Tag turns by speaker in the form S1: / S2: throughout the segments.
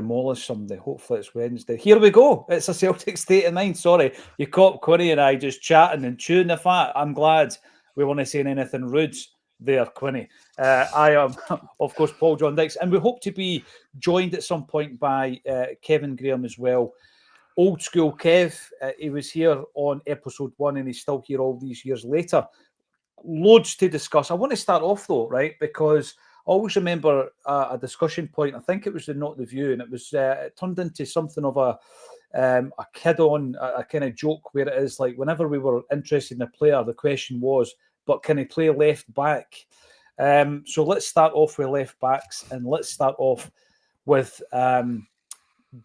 S1: demolish somebody. Hopefully it's Wednesday. Here we go. It's a Celtic state of mind. Sorry, you caught Quinny and I just chatting and chewing the fat. I'm glad we weren't saying anything rude there, Quinny. I am, of course, Paul John Dykes, and we hope to be joined at some point by Kevin Graham as well. Old school Kev, he was here on episode 1 and he's still here all these years later. Loads to discuss. I want to start off though, right? Because I always remember a discussion point. I think it was in Not the View, and it was it turned into something of a kid on a kind of joke where it is like whenever we were interested in a player, the question was, but can he play left back? So let's start off with left backs, and let's start off with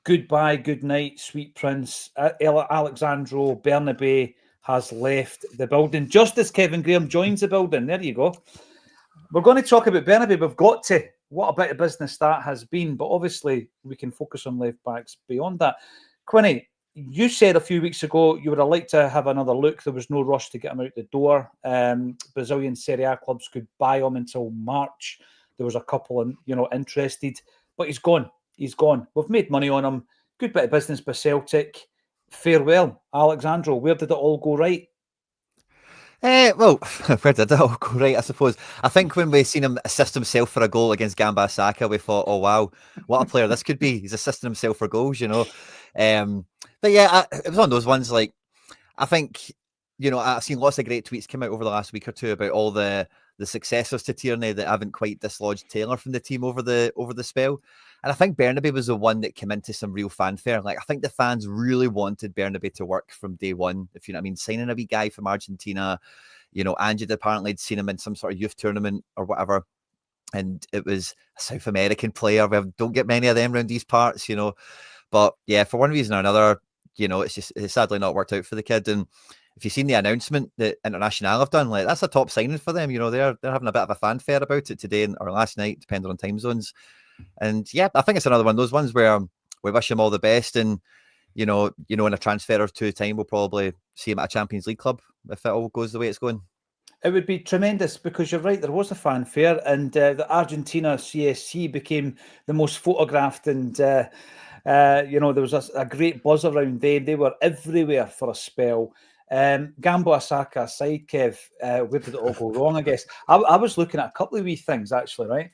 S1: goodbye, good night, sweet prince. Alexandro Bernabei has left the building just as Kevin Graham joins the building. There you go. We're going to talk about Bernabei. We've got to. What a bit of business that has been, but obviously we can focus on left backs beyond that. Quinny, you said a few weeks ago you would have liked to have another look. There was no rush to get him out the door. Brazilian Serie A clubs could buy him until March. There was a couple, interested, but he's gone. He's gone. We've made money on him. Good bit of business by Celtic. Farewell, Alexandro. Where did it all go right?
S2: Well, where did it all go right, I suppose? I think when we seen him assist himself for a goal against Gamba Saka, we thought, oh, wow, what a player this could be. He's assisting himself for goals, But yeah, it was one of those ones, like, I think, I've seen lots of great tweets come out over the last week or two about all the successors to Tierney that haven't quite dislodged Taylor from the team over the spell. And I think Bernabei was the one that came into some real fanfare. Like, I think the fans really wanted Bernabei to work from day one, if you know what I mean. Signing a wee guy from Argentina, Angie apparently had seen him in some sort of youth tournament or whatever. And it was a South American player. We don't get many of them around these parts, But yeah, for one reason or another, it's sadly not worked out for the kid. And if you've seen the announcement that International have done, like, that's a top signing for them. They're having a bit of a fanfare about it today or last night, depending on time zones. And yeah, I think it's another one of those ones where we wish him all the best. And, in a transfer or two time, we'll probably see him at a Champions League club if it all goes the way it's going.
S1: It would be tremendous because you're right, there was a fanfare and the Argentina CSC became the most photographed and, there was a great buzz around them. They were everywhere for a spell. Gamba Saka aside, Kev, where did it all go wrong, I guess? I was looking at a couple of wee things, actually, right?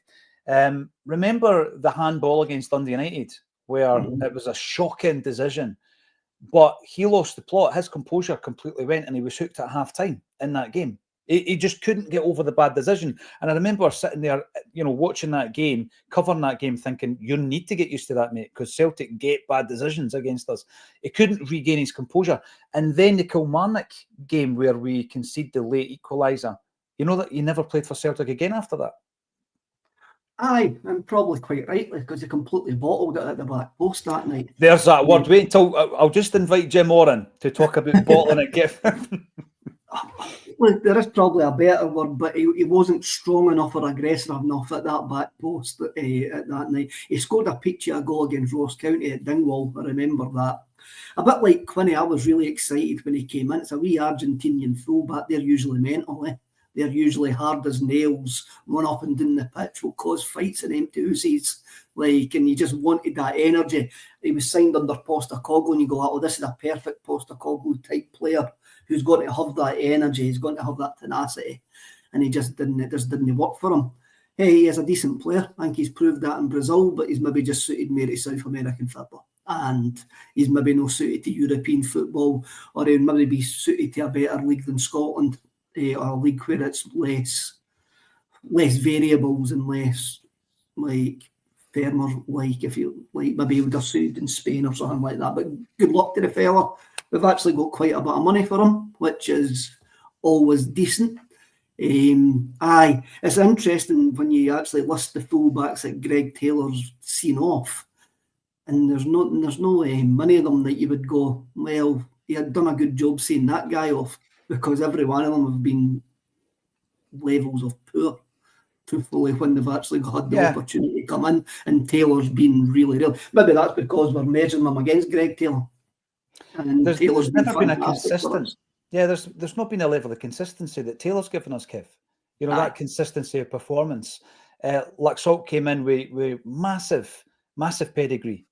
S1: Remember the handball against Dundee United, where it was a shocking decision, but he lost the plot. His composure completely went and he was hooked at half-time in that game. He just couldn't get over the bad decision. And I remember sitting there, watching that game, covering that game, thinking, you need to get used to that, mate, because Celtic get bad decisions against us. He couldn't regain his composure. And then the Kilmarnock game where we conceded the late equaliser, that he never played for Celtic again after that.
S3: Aye, and probably quite rightly, because he completely bottled it at the back post that night.
S1: There's that word. Wait until I'll just invite Jim Oren to talk about bottling it.
S3: Well, there is probably a better word, but he wasn't strong enough or aggressive enough at that back post at that night. He scored a peachy goal against Ross County at Dingwall. I remember that. A bit like Quinny, I was really excited when he came in. It's a wee Argentinian fullback. They're usually mental, eh? They're usually hard as nails, run up and down the pitch, will cause fights in empty houses. And you just wanted that energy. He was signed under Postecoglou, and you go, oh, this is a perfect Postecoglou type player who's going to have that energy, he's going to have that tenacity. And it just didn't work for him. Hey, he is a decent player. I think he's proved that in Brazil, but he's maybe just suited more to South American football. And he's maybe not suited to European football, or he'd maybe be suited to a better league than Scotland, or a league where it's less variables and less firmer, if you like, maybe he would have suited in Spain or something like that. But good luck to the fella. We've actually got quite a bit of money for him, which is always decent. Aye, it's interesting when you actually list the fullbacks that Greg Taylor's seen off, and there's no many of them that you would go, well, he had done a good job seeing that guy off, because every one of them have been levels of poor, truthfully, when they've actually had the opportunity to come in, and Taylor's been really real. Maybe that's because we're measuring them against Greg Taylor. And
S1: there's never been a consistent. Yeah, there's not been a level of consistency that Taylor's given us, Kev. That consistency of performance. Laxalt came in with massive pedigree.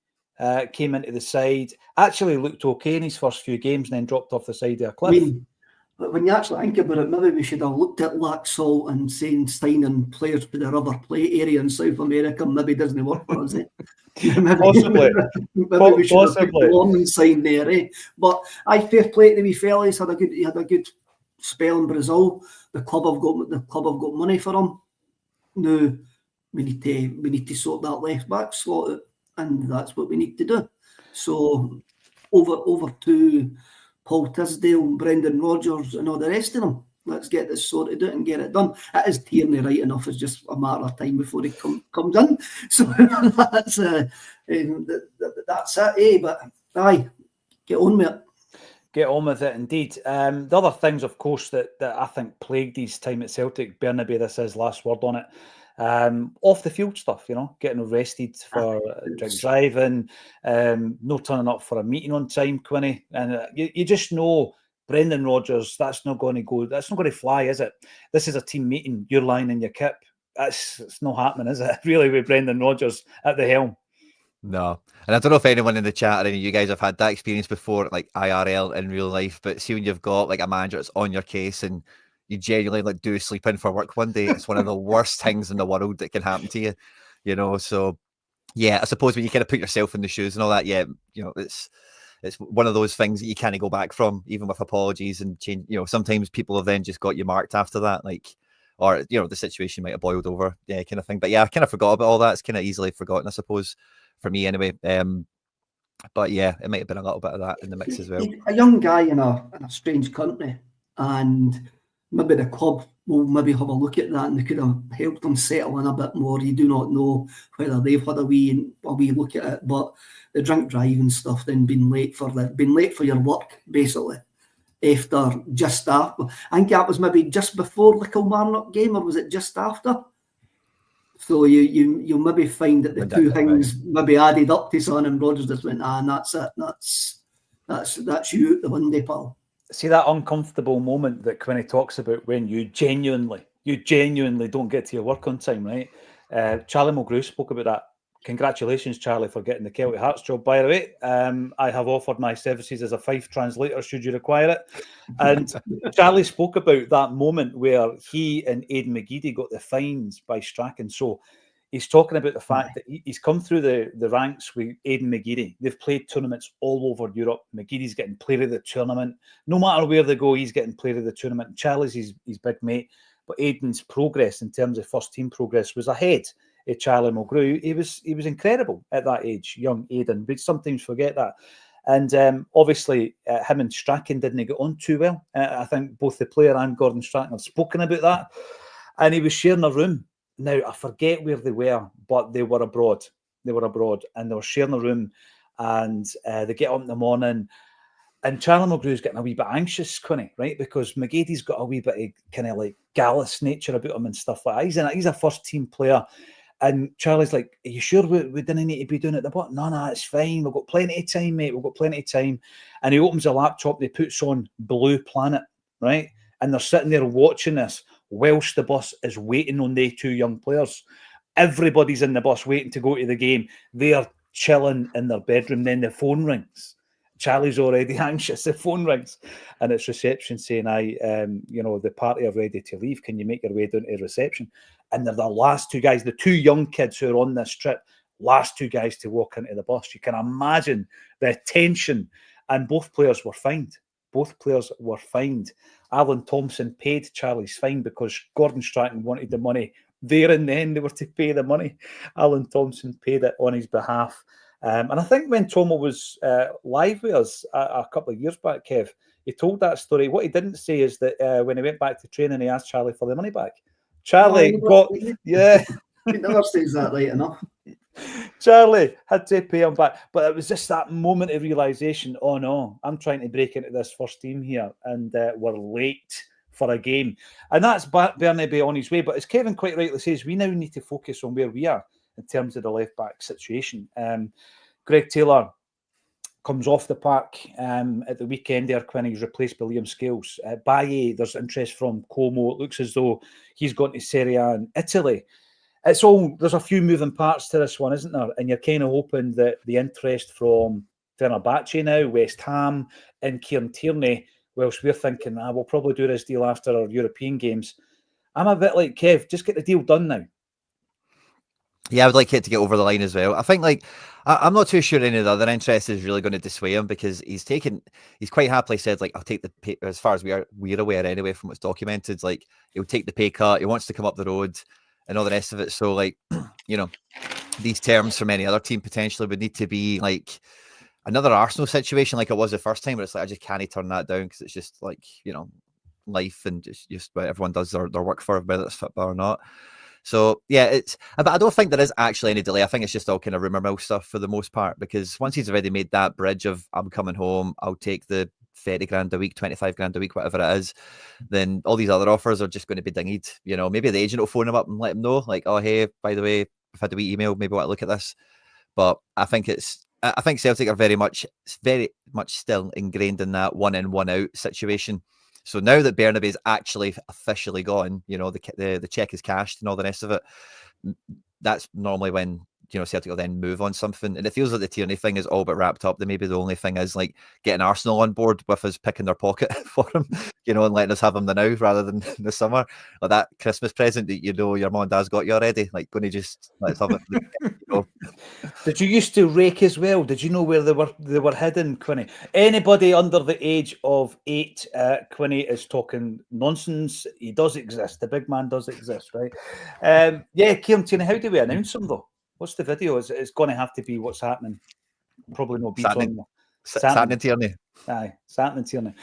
S1: came into the side, actually looked okay in his first few games and then dropped off the side of a
S3: I
S1: cliff.
S3: mean, but when you actually think about it, maybe we should have looked at Laxalt and saying signing players for the rubber plate area in South America maybe doesn't work for us.
S1: Possibly.
S3: Maybe we should have picked
S1: Possibly.
S3: the warning sign there. But I fair play to me fellas. He had a good spell in Brazil. The club have got money for him. Now we need to sort that left back slot out, and that's what we need to do. So over to Paul Tisdale, Brendan Rodgers, and all the rest of them. Let's get this sorted out and get it done. It is Tierney right enough. It's just a matter of time before he comes in. So that's it. But aye, get on with it.
S1: Get on with it, indeed. The other things, of course, that I think plagued his time at Celtic, Bernabei, this is last word on it. Off the field stuff, getting arrested for drink driving, no turning up for a meeting on time, Quinny. And you just know Brendan Rodgers, that's not going to fly, is it? This is a team meeting, you're lying in your kip. It's not happening, is it? Really, with Brendan Rodgers at the helm.
S2: No. And I don't know if anyone in the chat or any of you guys have had that experience before, like IRL in real life, but see when you've got like a manager that's on your case and you genuinely do sleep in for work one day, it's one of the worst things in the world that can happen to you, so yeah, I suppose when you kind of put yourself in the shoes and all that, yeah, it's one of those things that you can't go back from, even with apologies and change. Sometimes people have then just got you marked after that, or the situation might have boiled over, yeah, kind of thing. But yeah, I kind of forgot about all that. It's kind of easily forgotten, I suppose, for me anyway. But yeah, it might have been a little bit of that in the mix as well.
S3: A young guy in a strange country, and maybe the club will maybe have a look at that and they could have helped them settle in a bit more. You do not know whether they've had a wee look at it, but the drink driving stuff, then being late for your work, basically. After just after, I think that was maybe just before the Kilmarnock game, or was it just after? So you'll maybe find that the two things maybe added up to something, and Rodgers just went, and that's it. That's you out the window, pal.
S1: See that uncomfortable moment that Quinny talks about when you genuinely don't get to your work on time, right? Charlie McGregor spoke about that. Congratulations, Charlie, for getting the Celtic Hearts job, by the way. I have offered my services as a Fife translator, should you require it. And Charlie spoke about that moment where he and Aidan McGeady got the fines by Strachan. So he's talking about the fact that he's come through the ranks with Aidan McGeady. They've played tournaments all over Europe. McGeady's getting player of the tournament. No matter where they go, he's getting player of the tournament. Charlie's his big mate. But Aidan's progress in terms of first team progress was ahead of Charlie McGrew. He was incredible at that age, young Aidan. We sometimes forget that. And obviously, him and Strachan didn't get on too well. I think both the player and Gordon Strachan have spoken about that. And he was sharing a room. Now, I forget where they were, but they were abroad. And they were sharing a room. And they get up in the morning. And Charlie McGrew's getting a wee bit anxious, Quinny, right? Because McGeady's got a wee bit of kind of like gallus nature about him and stuff like that. He's a first team player. And Charlie's like, are you sure we didn't need to be doing it at the bottom? No, it's fine. We've got plenty of time, mate. We've got plenty of time. And he opens a laptop and he puts on Blue Planet, right? And they're sitting there watching this whilst the bus is waiting on the two young players. Everybody's in the bus waiting to go to the game. They are chilling in their bedroom. Then the phone rings. Charlie's already anxious. The phone rings and it's reception saying, the party are ready to leave. Can you make your way down to reception? And they're the last two guys, the two young kids who are on this trip, last two guys to walk into the bus. You can imagine the tension. And both players were fined. Alan Thompson paid Charlie's fine because Gordon Strachan wanted the money there and then. They were to pay the money. Alan Thompson paid it on his behalf. And I think when Tomo was live with us a couple of years back, Kev, he told that story. What he didn't say is that when he went back to training, he asked Charlie for the money back. Charlie
S3: he never says that right enough.
S1: Charlie had to pay him back. But it was just that moment of realisation, oh no, I'm trying to break into this first team here and we're late for a game. And that's Bernabei on his way. But as Kevin quite rightly says, we now need to focus on where we are in terms of the left-back situation. Greg Taylor comes off the park at the weekend there when he's replaced by Liam Scales. Baye, there's interest from Como. It looks as though he's gone to Serie A in Italy. there's a few moving parts to this one, isn't there? And you're kind of hoping that the interest from Fenerbahce now, West Ham, and Kieran Tierney, whilst we're thinking, we'll probably do this deal after our European games. I'm a bit like Kev, just get the deal done now.
S2: Yeah, I would like it to get over the line as well. I think, like, I'm not too sure any of the other interest is really going to dissuade him, because he's quite happily said, like, I'll take the pay, as far as we're aware anyway from what's documented, like, he'll take the pay cut, he wants to come up the road and all the rest of it. So, like, you know, these terms from any other team potentially would need to be like another Arsenal situation like it was the first time, where it's like, I just can't turn that down, because it's just like, you know, life and just what everyone does their work for, whether it's football or not. So yeah, but I don't think there is actually any delay. I think it's just all kind of rumour mill stuff for the most part, because once he's already made that bridge of, I'm coming home, I'll take the 30 grand a week, 25 grand a week, whatever it is, then all these other offers are just going to be dinged. You know, maybe the agent will phone him up and let him know, like, oh, hey, by the way, I've had a wee email, maybe want to look at this. But I think Celtic are very much still ingrained in that one in, one out situation. So now that Bernabei is actually officially gone, you know, the check is cashed and all the rest of it, that's normally when, you know, Celtic will then move on something. And it feels like the Tierney thing is all but wrapped up. Then maybe the only thing is like getting Arsenal on board with us picking their pocket for him, you know, and letting us have him the now rather than in the summer. Or that Christmas present that, you know, your mom and dad's got you already. Like, going to just let's have it. You know.
S1: Did you used to rake as well? Did you know where they were hidden, Quinny? Anybody under the age of 8, Quinny is talking nonsense. He does exist. The big man does exist, right? Yeah, Kieran Tierney, how do we announce him though? What's the video? It's going to have to be what's happening. Probably no beats on
S2: Satnin Tierney.
S1: Aye, Satnin Tierney.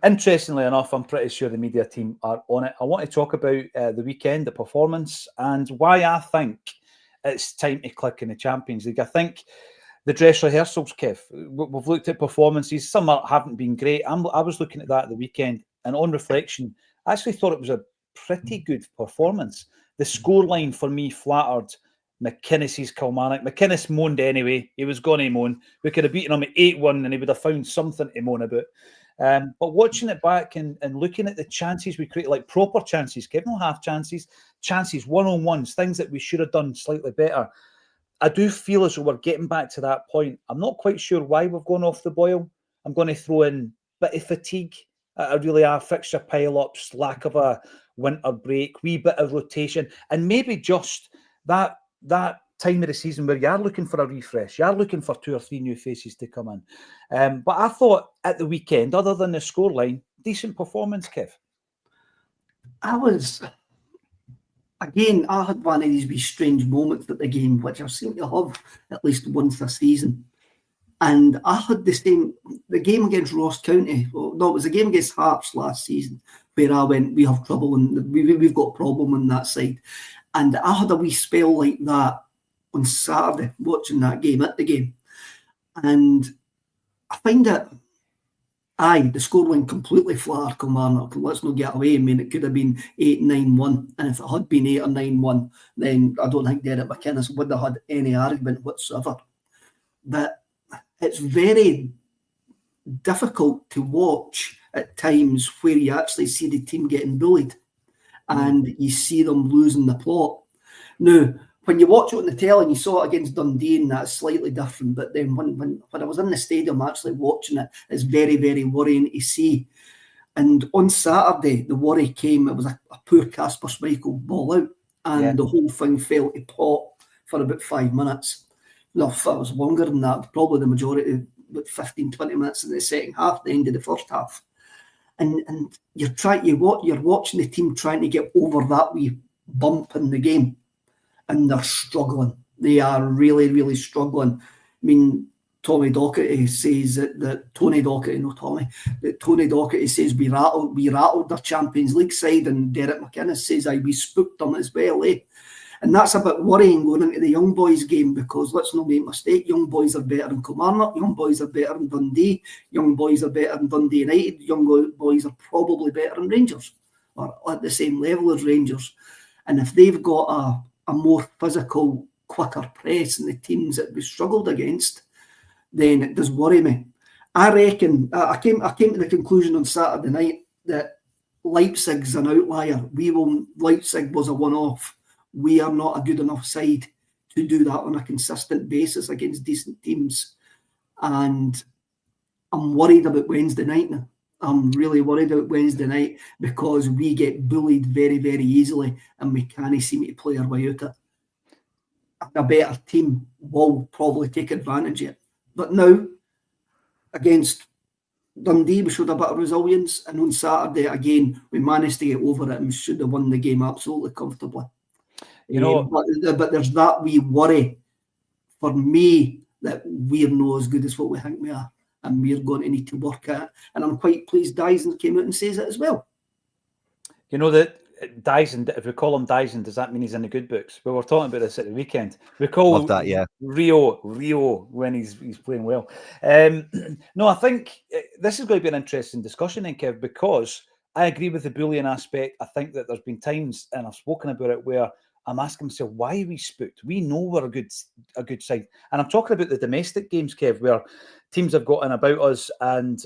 S1: Interestingly enough, I'm pretty sure the media team are on it. I want to talk about the weekend, the performance, and why I think it's time to click in the Champions League. I think the dress rehearsals, Kev, we've looked at performances. Some haven't been great. I was looking at that at the weekend, and on reflection, I actually thought it was a pretty good performance. The scoreline for me flattered McInnes's Kilmarnock. McInnes moaned anyway. He was going to moan. We could have beaten him at 8-1 and he would have found something to moan about. But watching it back and looking at the chances we created, like proper chances, Kevin, not half chances, one-on-ones, things that we should have done slightly better. I do feel as though we're getting back to that point. I'm not quite sure why we've gone off the boil. I'm going to throw in a bit of fatigue. I really are. Fixture pile-ups, lack of a winter break, wee bit of rotation, and maybe just that time of the season where you are looking for a refresh, you are looking for 2 or 3 new faces to come in. But I thought at the weekend, other than the scoreline, decent performance, Kev.
S3: I had one of these wee strange moments at the game, which I seem to have at least once a season. And I had the game against Ross County. Well, no, it was a game against Hearts last season, where I went, we have trouble and we've got a problem on that side. And I had a wee spell like that on Saturday, watching that game at the game. And I find that, the scoreline completely flat, Kilmarnock. Let's not get away. I mean, it could have been 8-9-1. And if it had been 8 or 9-1, then I don't think Derek McInnes would have had any argument whatsoever. But it's very difficult to watch at times where you actually see the team getting bullied and you see them losing the plot. Now, when you watch it on the telly and you saw it against Dundee, and that's slightly different, but then when I was in the stadium actually watching it, it's very, very worrying to see. And on Saturday, the worry came, it was a poor Kasper Schmeichel ball out, and the whole thing fell to pot for about 5 minutes. No, it was longer than that, probably the majority, about 15, 20 minutes in the second half, the end of the first half. And you're watching the team trying to get over that wee bump in the game, and they're struggling. They are really, really struggling. I mean, Tony Docherty says that Tony Docherty says we rattled their Champions League side, and Derek McInnes says we spooked them as well, eh? And that's a bit worrying going into the young boys game, because let's not make a mistake, young boys are better than Kilmarnock, young boys are better than Dundee, young boys are better than Dundee United, young boys are probably better than Rangers, or at the same level as Rangers. And if they've got a more physical, quicker press than the teams that we struggled against, then it does worry me. I reckon, I came to the conclusion on Saturday night that Leipzig's an outlier. Leipzig was a one-off. we are not a good enough side to do that on a consistent basis against decent teams. And I'm worried about Wednesday night now. I'm really worried about Wednesday night because we get bullied very, very easily and we can't seem to play our way out of it. A better team will probably take advantage of it. But now, against Dundee, we showed a bit of resilience, and on Saturday, again, we managed to get over it and we should have won the game absolutely comfortably. But there's that wee worry for me that we're not as good as what we think we are, and we're going to need to work at it. And I'm quite pleased Dyson came out and says it as well.
S1: You know that Dyson, if we call him Dyson, does that mean he's in the good books? We were talking about this at the weekend. We call
S2: that, yeah.
S1: Rio when he's playing well. No, I think this is going to be an interesting discussion then, Kev, because I agree with the bullying aspect. I think that there's been times, and I've spoken about it, where I'm asking myself, why are we spooked? We know we're a good side. And I'm talking about the domestic games, Kev, where teams have gotten about us, and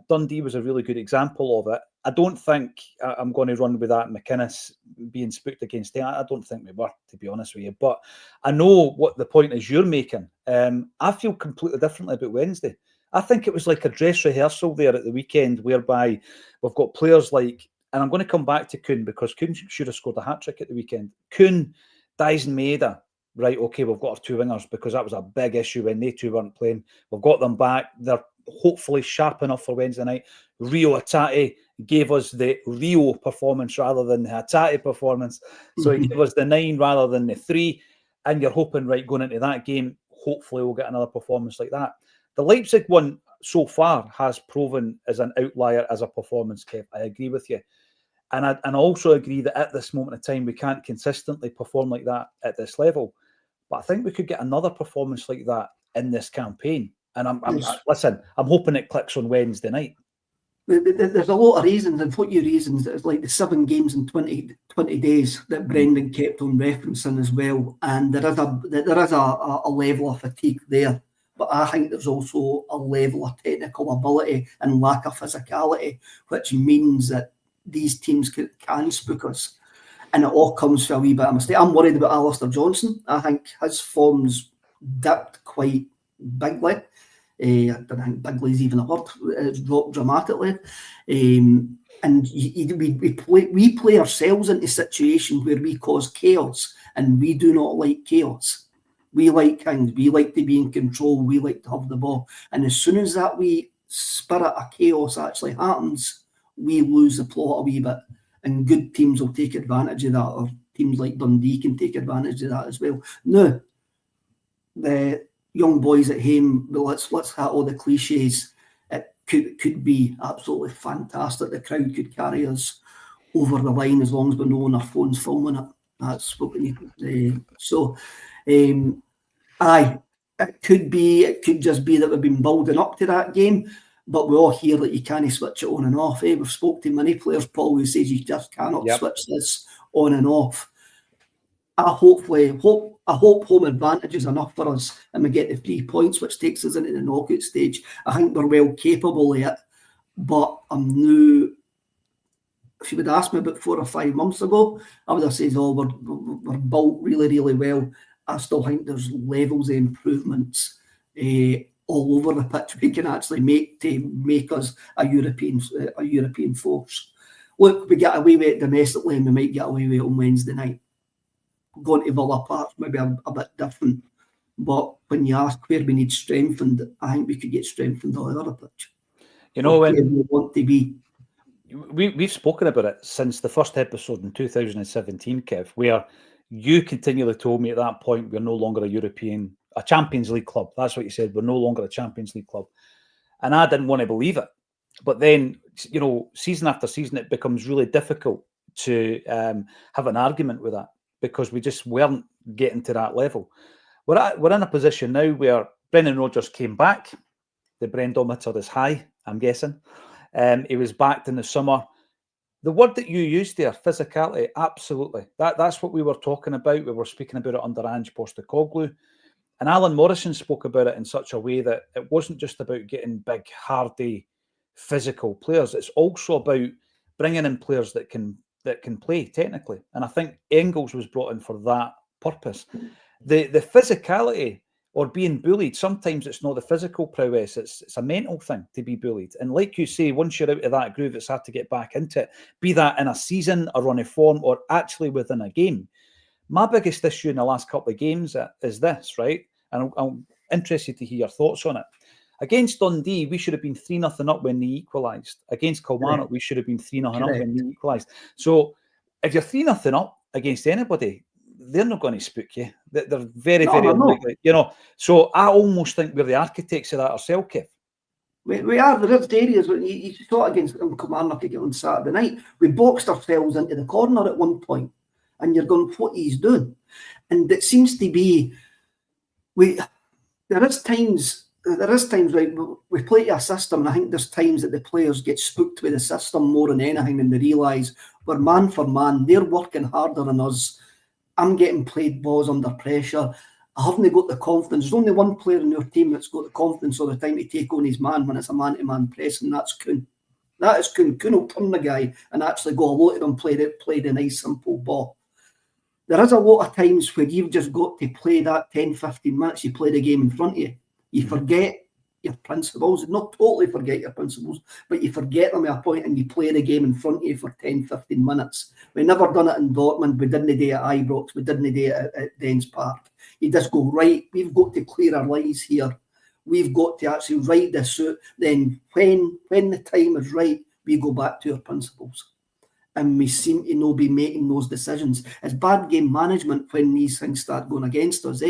S1: Dundee was a really good example of it. I don't think I'm going to run with that McInnes being spooked against it. I don't think we were, to be honest with you. But I know what the point is you're making. I feel completely differently about Wednesday. I think it was like a dress rehearsal there at the weekend, whereby we've got players like, and I'm going to come back to Kuhn because Kuhn should have scored a hat-trick at the weekend. Kuhn, Dyson, Maeda. Right, okay, we've got our two wingers because that was a big issue when they two weren't playing. We've got them back. They're hopefully sharp enough for Wednesday night. Rio Hatate gave us the Rio performance rather than the Hatate performance. So he gave us the 9 rather than the 3. And you're hoping, right, going into that game, hopefully we'll get another performance like that. The Leipzig one so far has proven as an outlier as a performance, Kev. I agree with you. And I also agree that at this moment in time, we can't consistently perform like that at this level. But I think we could get another performance like that in this campaign. And I'm hoping it clicks on Wednesday night.
S3: There's a lot of reasons, and what your reasons is like the 7 games in 20 days that Brendan kept on referencing as well. And there is a level of fatigue there. But I think there's also a level of technical ability and lack of physicality, which means that these teams can spook us. And it all comes from a wee bit of mistake. I'm worried about Alistair Johnson. I think his form's dipped quite bigly. I don't think bigly is even a word. It's dropped dramatically. And we play ourselves into situations where we cause chaos, and we do not like chaos. We like things. We like to be in control. We like to have the ball. And as soon as that wee spirit of chaos actually happens, we lose the plot a wee bit. And good teams will take advantage of that, or teams like Dundee can take advantage of that as well. Now, the young boys at home, let's hit all the cliches. It could be absolutely fantastic. The crowd could carry us over the line as long as we know on our phones filming it. That's what we need. It could just be that we've been building up to that game. But we all hear that you can't switch it on and off. We've spoken to many players, Paul, who says you just cannot switch this on and off. I hope home advantage is enough for us and we get the 3 points, which takes us into the knockout stage. I think we're well capable of it. But I'm new. If you would ask me about 4 or 5 months ago, I would have said, we're built really, really well. I still think there's levels of improvements all over the pitch we can actually make to make us a European force. Look, we get away with it domestically and we might get away with it on Wednesday night. Going to Villa Park maybe a bit different. But when you ask where we need strengthened, I think we could get strengthened all over the pitch.
S1: You know, when
S3: we want to be.
S1: We've spoken about it since the first episode in 2017, Kev, where you continually told me at that point we're no longer a Champions League club. That's what you said. We're no longer a Champions League club. And I didn't want to believe it. But then, you know, season after season, it becomes really difficult to have an argument with that because we just weren't getting to that level. We're in a position now where Brendan Rodgers came back. The Brendometer is high, I'm guessing. He was backed in the summer. The word that you used there, physicality, absolutely. That's what we were talking about. We were speaking about it under Ange Postecoglou. And Alan Morrison spoke about it in such a way that it wasn't just about getting big, hardy, physical players. It's also about bringing in players that can that can play technically. And I think Engels was brought in for that purpose. The physicality or being bullied, sometimes it's not the physical prowess, it's a mental thing to be bullied. And like you say, once you're out of that groove, it's hard to get back into it, be that in a season or on a form or actually within a game. My biggest issue in the last couple of games is this, right? And I'm interested to hear your thoughts on it. Against Dundee, we should have been 3-0 up when they equalised. Against Kilmarnock, we should have been 3-0 up when they equalised. So if you're 3-0 up against anybody, they're not going to spook you. They're very, very unlikely, you know. So I almost think we're the architects of that ourselves, Kev.
S3: We are. There is areas when you saw it against Kilmarnock again on Saturday night. We boxed ourselves into the corner at one point, and you're going, what he's doing? And it seems to be, there is times like we play to a system, and I think there's times that the players get spooked with the system more than anything, and they realise we're man for man. They're working harder than us. I'm getting played balls under pressure. I haven't got the confidence. There's only one player in your team that's got the confidence all the time to take on his man when it's a man-to-man press, and that's Kuhn. That is Kuhn. Kuhn will turn the guy and actually go a lot of them play the nice, simple ball. There is a lot of times where you've just got to play that 10, 15 minutes. You play the game in front of you. You forget your principles. Not totally forget your principles, but you forget them at a point and you play the game in front of you for 10, 15 minutes. We never done it in Dortmund. We didn't do it at Ibrox. We didn't do it at Dens Park. You just go, right, we've got to clear our lies here. We've got to actually write this out. Then when the time is right, we go back to our principles. And we seem to not be making those decisions. It's bad game management when these things start going against us,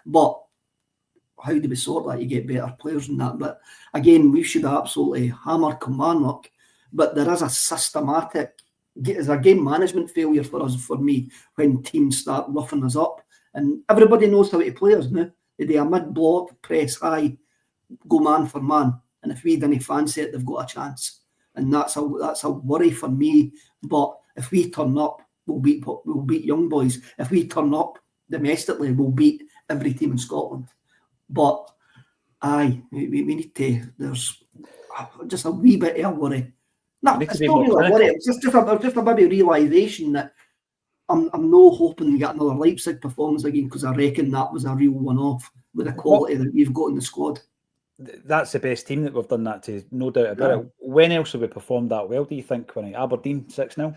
S3: But how do we sort that? You get better players than that. But again, we should absolutely hammer Kilmarnock. But there is a systematic, it's a game management failure for me, when teams start roughing us up. And everybody knows how to play us now. They do a mid-block, press high, go man for man. And if we didn't fancy it, they've got a chance. And that's a worry for me. But if we turn up, we'll beat young boys. If we turn up domestically, we'll beat every team in Scotland. But we need to. There's just a wee bit of a worry. No, it's not really a worry. It's just a maybe realisation that I'm no hoping to get another Leipzig performance again, because I reckon that was a real one-off with the quality that we've got in the squad.
S1: That's the best team that we've done that to, no doubt about it. When else have we performed that well, do you think, Quinny? Aberdeen 6-0?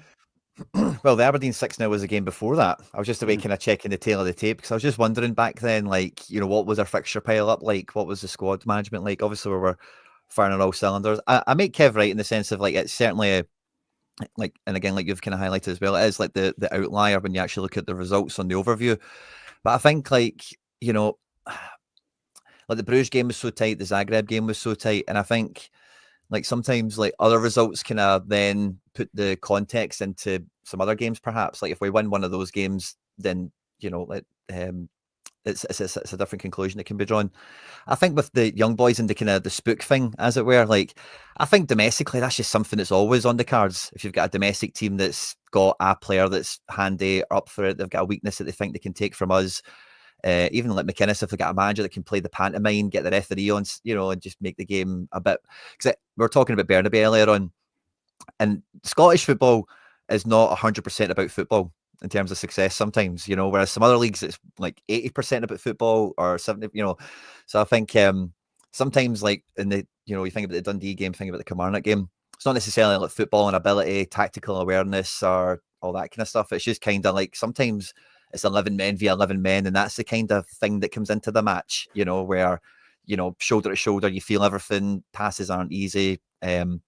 S2: Well, the Aberdeen 6-0 was the game before that. I was just away kind of checking the tail of the tape, because I was just wondering back then, like, you know, what was our fixture pile up like? What was the squad management like? Obviously, we were firing on all cylinders. I make Kev right in the sense of, like, it's certainly like, and again, like you've kind of highlighted as well, it is like the outlier when you actually look at the results on the overview. But I think, like, you know, like the Bruges game was so tight, the Zagreb game was so tight, and I think, like, sometimes, like, other results kind of then put the context into some other games, perhaps. Like, if we win one of those games, then, you know, it's a different conclusion that can be drawn. I think with the young boys and the kind of the spook thing, as it were, like, I think domestically, that's just something that's always on the cards. If you've got a domestic team that's got a player that's handy or up for it, they've got a weakness that they think they can take from us. Even like McInnes, if they got a manager that can play the pantomime, get the referee on, you know, and just make the game a bit. Because we were talking about Bernabei earlier on, and Scottish football is not 100% about football in terms of success sometimes, you know, whereas some other leagues it's like 80% about football or 70, you know. So I think sometimes, like, in the, you know, you think about the Dundee game, think about the Kilmarnock game, it's not necessarily like football and ability, tactical awareness, or all that kind of stuff. It's just kind of like sometimes it's 11 men via 11 men, and that's the kind of thing that comes into the match, you know, where, you know, shoulder to shoulder, you feel everything, passes aren't easy. And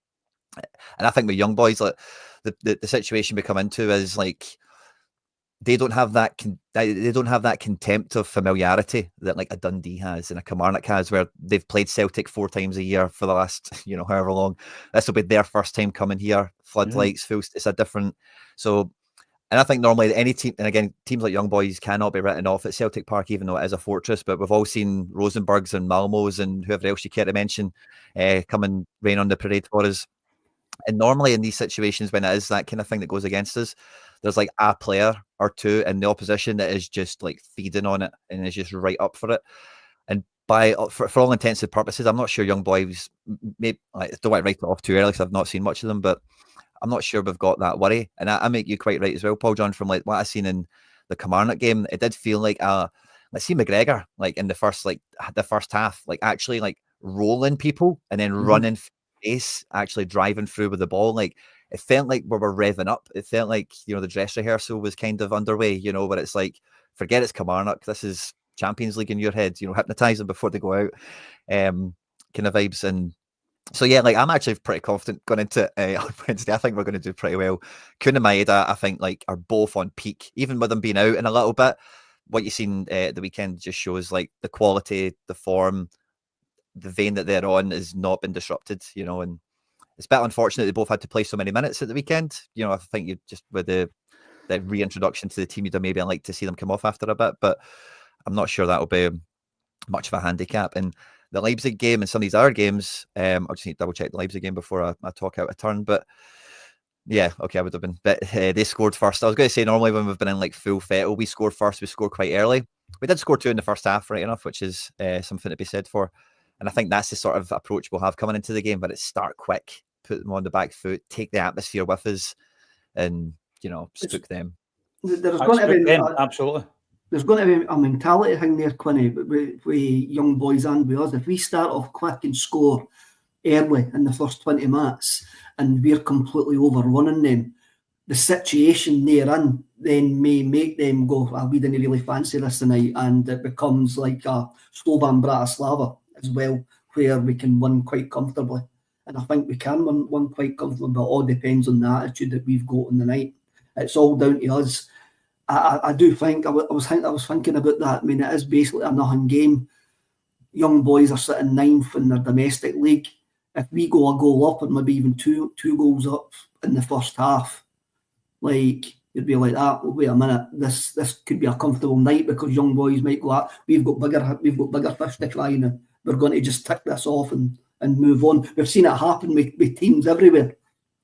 S2: I think with young boys, like, the situation we come into is, like, they don't have that contempt of familiarity that, like, a Dundee has and a Kilmarnock has, where they've played Celtic 4 times a year for the last, you know, however long. This will be their first time coming here. Floodlights, full. It's a different. So, and I think normally any team, and again, teams like young boys cannot be written off at Celtic Park, even though it is a fortress. But we've all seen Rosenborgs and Malmos and whoever else you care to mention come and rain on the parade for us. And normally in these situations, when it is that kind of thing that goes against us, there's like a player or two in the opposition that is just like feeding on it and is just right up for it. And for all intensive purposes, I'm not sure young boys, maybe, I don't want to write it off too early because I've not seen much of them, but I'm not sure we've got that worry. And I make you quite right as well, Paul John, from like what I seen in the Kilmarnock game. It did feel like let's see McGregor, like in the first half, like actually like rolling people and then running face, actually driving through with the ball. Like it felt like we were revving up. It felt like, you know, the dress rehearsal was kind of underway, you know, where it's like, forget it's Kilmarnock, this is Champions League in your head, you know, hypnotise them before they go out, kind of vibes. And so yeah, like I'm actually pretty confident going into on Wednesday. I think we're going to do pretty well. Kun and Maeda, I think, like are both on peak, even with them being out in a little bit. What you've seen the weekend just shows like the quality, the form, the vein that they're on has not been disrupted, you know, and it's a bit unfortunate they both had to play so many minutes at the weekend. You know, I think you just with the reintroduction to the team, you'd maybe like to see them come off after a bit, but I'm not sure that'll be much of a handicap. And the Leipzig game and some of these other games, I'll just need to double check the Leipzig game before I talk out a turn, but yeah, okay, I would have been, but they scored first. I was going to say, normally when we've been in like full fettle, we score first, we score quite early. We did score 2 in the first half, right enough, which is something to be said for. And I think that's the sort of approach we'll have coming into the game, but it's start quick, put them on the back foot, take the atmosphere with us, and, you know, spook them.
S3: There's going to be
S1: absolutely.
S3: There's going to be a mentality thing there, Quinny, with young boys and with us. If we start off quick and score early in the first 20 minutes and we're completely overrunning them, the situation they're in then may make them go, we didn't really fancy this tonight, and it becomes like a Slovan Bratislava as well, where we can win quite comfortably. And I think we can win quite comfortably, but it all depends on the attitude that we've got on the night. It's all down to us. I do think I was thinking about that. I mean, it is basically a nothing game. Young boys are sitting ninth in their domestic league. If we go a goal up and maybe even two goals up in the first half, like you'd be like that. Wait a minute, this could be a comfortable night because young boys might go, we've got bigger fish to fry now. We're going to just tick this off and move on. We've seen it happen with teams everywhere.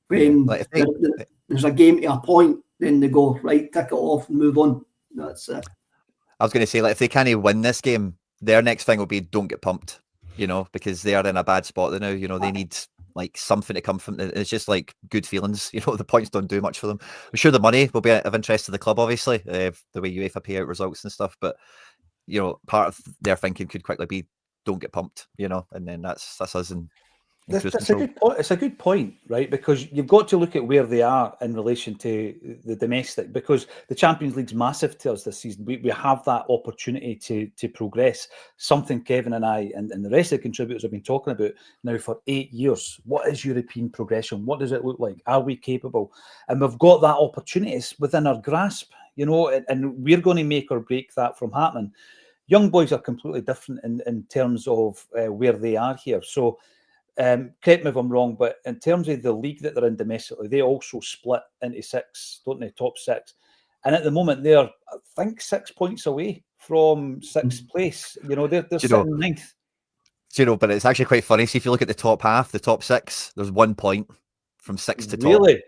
S3: When there's a game to a point, then they go, right, tick it off and move on. That's it.
S2: I was going to say, like, if they can't win this game, their next thing will be don't get pumped, you know, because they are in a bad spot now. You know, they need like something to come from it. It's just like good feelings. You know, the points don't do much for them. I'm sure the money will be of interest to the club, obviously, the way UEFA pay out results and stuff. But, you know, part of their thinking could quickly be don't get pumped, you know, and then that's us in
S1: That's a good point. It's a good point, right? Because you've got to look at where they are in relation to the domestic, because the Champions League's massive to us this season. We have that opportunity to progress, something Kevin and I and the rest of the contributors have been talking about now for 8 years. What is European progression? What does it look like? Are we capable? And we've got that opportunity. It's within our grasp, you know, and we're going to make or break that from happening. Young boys are completely different in terms of where they are here. So, correct me if I'm wrong, but in terms of the league that they're in domestically, they also split into 6, don't they? Top 6. And at the moment, they're, I think, 6 points away from 6th place. You know, they're sitting 9th.
S2: You know, but it's actually quite funny. See, if you look at the top half, the top 6, there's 1 point from 6 to top.
S1: Really?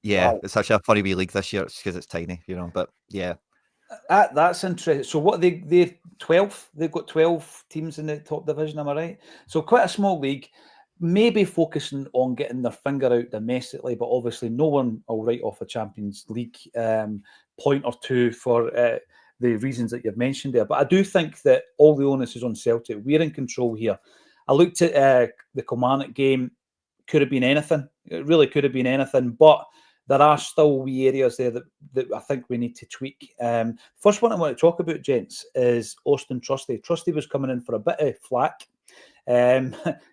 S2: Yeah,
S1: wow.
S2: It's such a funny wee league this year. It's because it's tiny, you know, but yeah.
S1: That's interesting. So what they're 12th? They've got 12 teams in the top division, am I right? So quite a small league. Maybe focusing on getting their finger out domestically, but obviously no one will write off a Champions League point or two for the reasons that you've mentioned there. But I do think that all the onus is on Celtic. We're in control here. I looked at the Kilmarnock game. Could have been anything. It really could have been anything. But there are still wee areas there that I think we need to tweak. First one I want to talk about, gents, is Auston Trusty. Trusty was coming in for a bit of flack.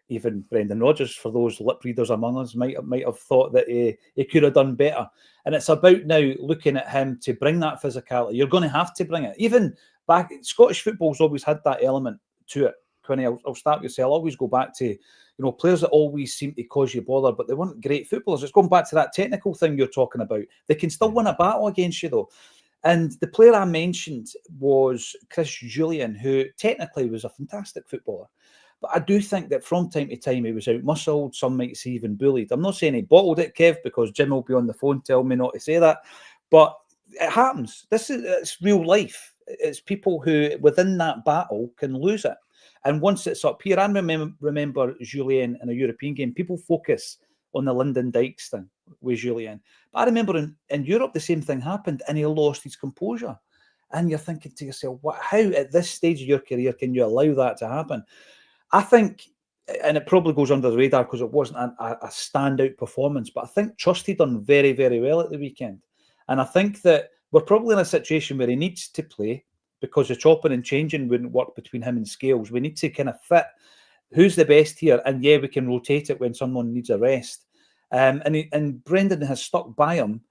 S1: Even Brendan Rodgers, for those lip readers among us, might have thought that he could have done better. And it's about now looking at him to bring that physicality. You're going to have to bring it. Even back, Scottish football's always had that element to it. Quinny, I'll start with you. I'll always go back to, you know, players that always seem to cause you bother, but they weren't great footballers. It's going back to that technical thing you're talking about. They can still win a battle against you, though. And the player I mentioned was Chris Julian, who technically was a fantastic footballer. But I do think that from time to time he was out-muscled. Some might say even bullied. I'm not saying he bottled it, Kev, because Jim will be on the phone telling me not to say that. But it happens. It's real life. It's people who, within that battle, can lose it. And once it's up here, I remember Julien in a European game, people focus on the Lyndon Dykes thing with Julian. But I remember in Europe, the same thing happened and he lost his composure. And you're thinking to yourself, how at this stage of your career can you allow that to happen? I think, and it probably goes under the radar because it wasn't a standout performance, but I think Trusty done very, very well at the weekend. And I think that we're probably in a situation where he needs to play because the chopping and changing wouldn't work between him and Scales. We need to kind of fit who's the best here. And yeah, we can rotate it when someone needs a rest. And Brendan has stuck by him.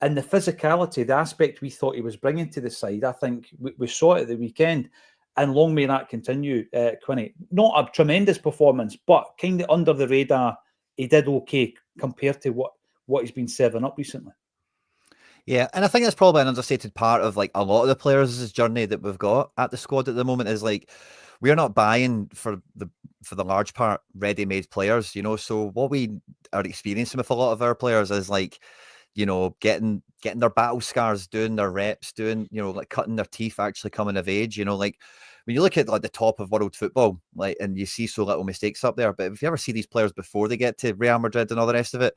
S1: And the physicality, the aspect we thought he was bringing to the side, I think we saw it at the weekend. And long may that continue, Quinny. Not a tremendous performance, but kind of under the radar, he did okay compared to what he's been serving up recently.
S2: Yeah, and I think that's probably an understated part of like a lot of the players' journey that we've got at the squad at the moment is like we're not buying for the large part ready-made players, So what we are experiencing with a lot of our players is like, getting their battle scars, doing their reps, doing, like cutting their teeth, actually coming of age, like when you look at like the top of world football, like, and you see so little mistakes up there, but if you ever see these players before they get to Real Madrid and all the rest of it,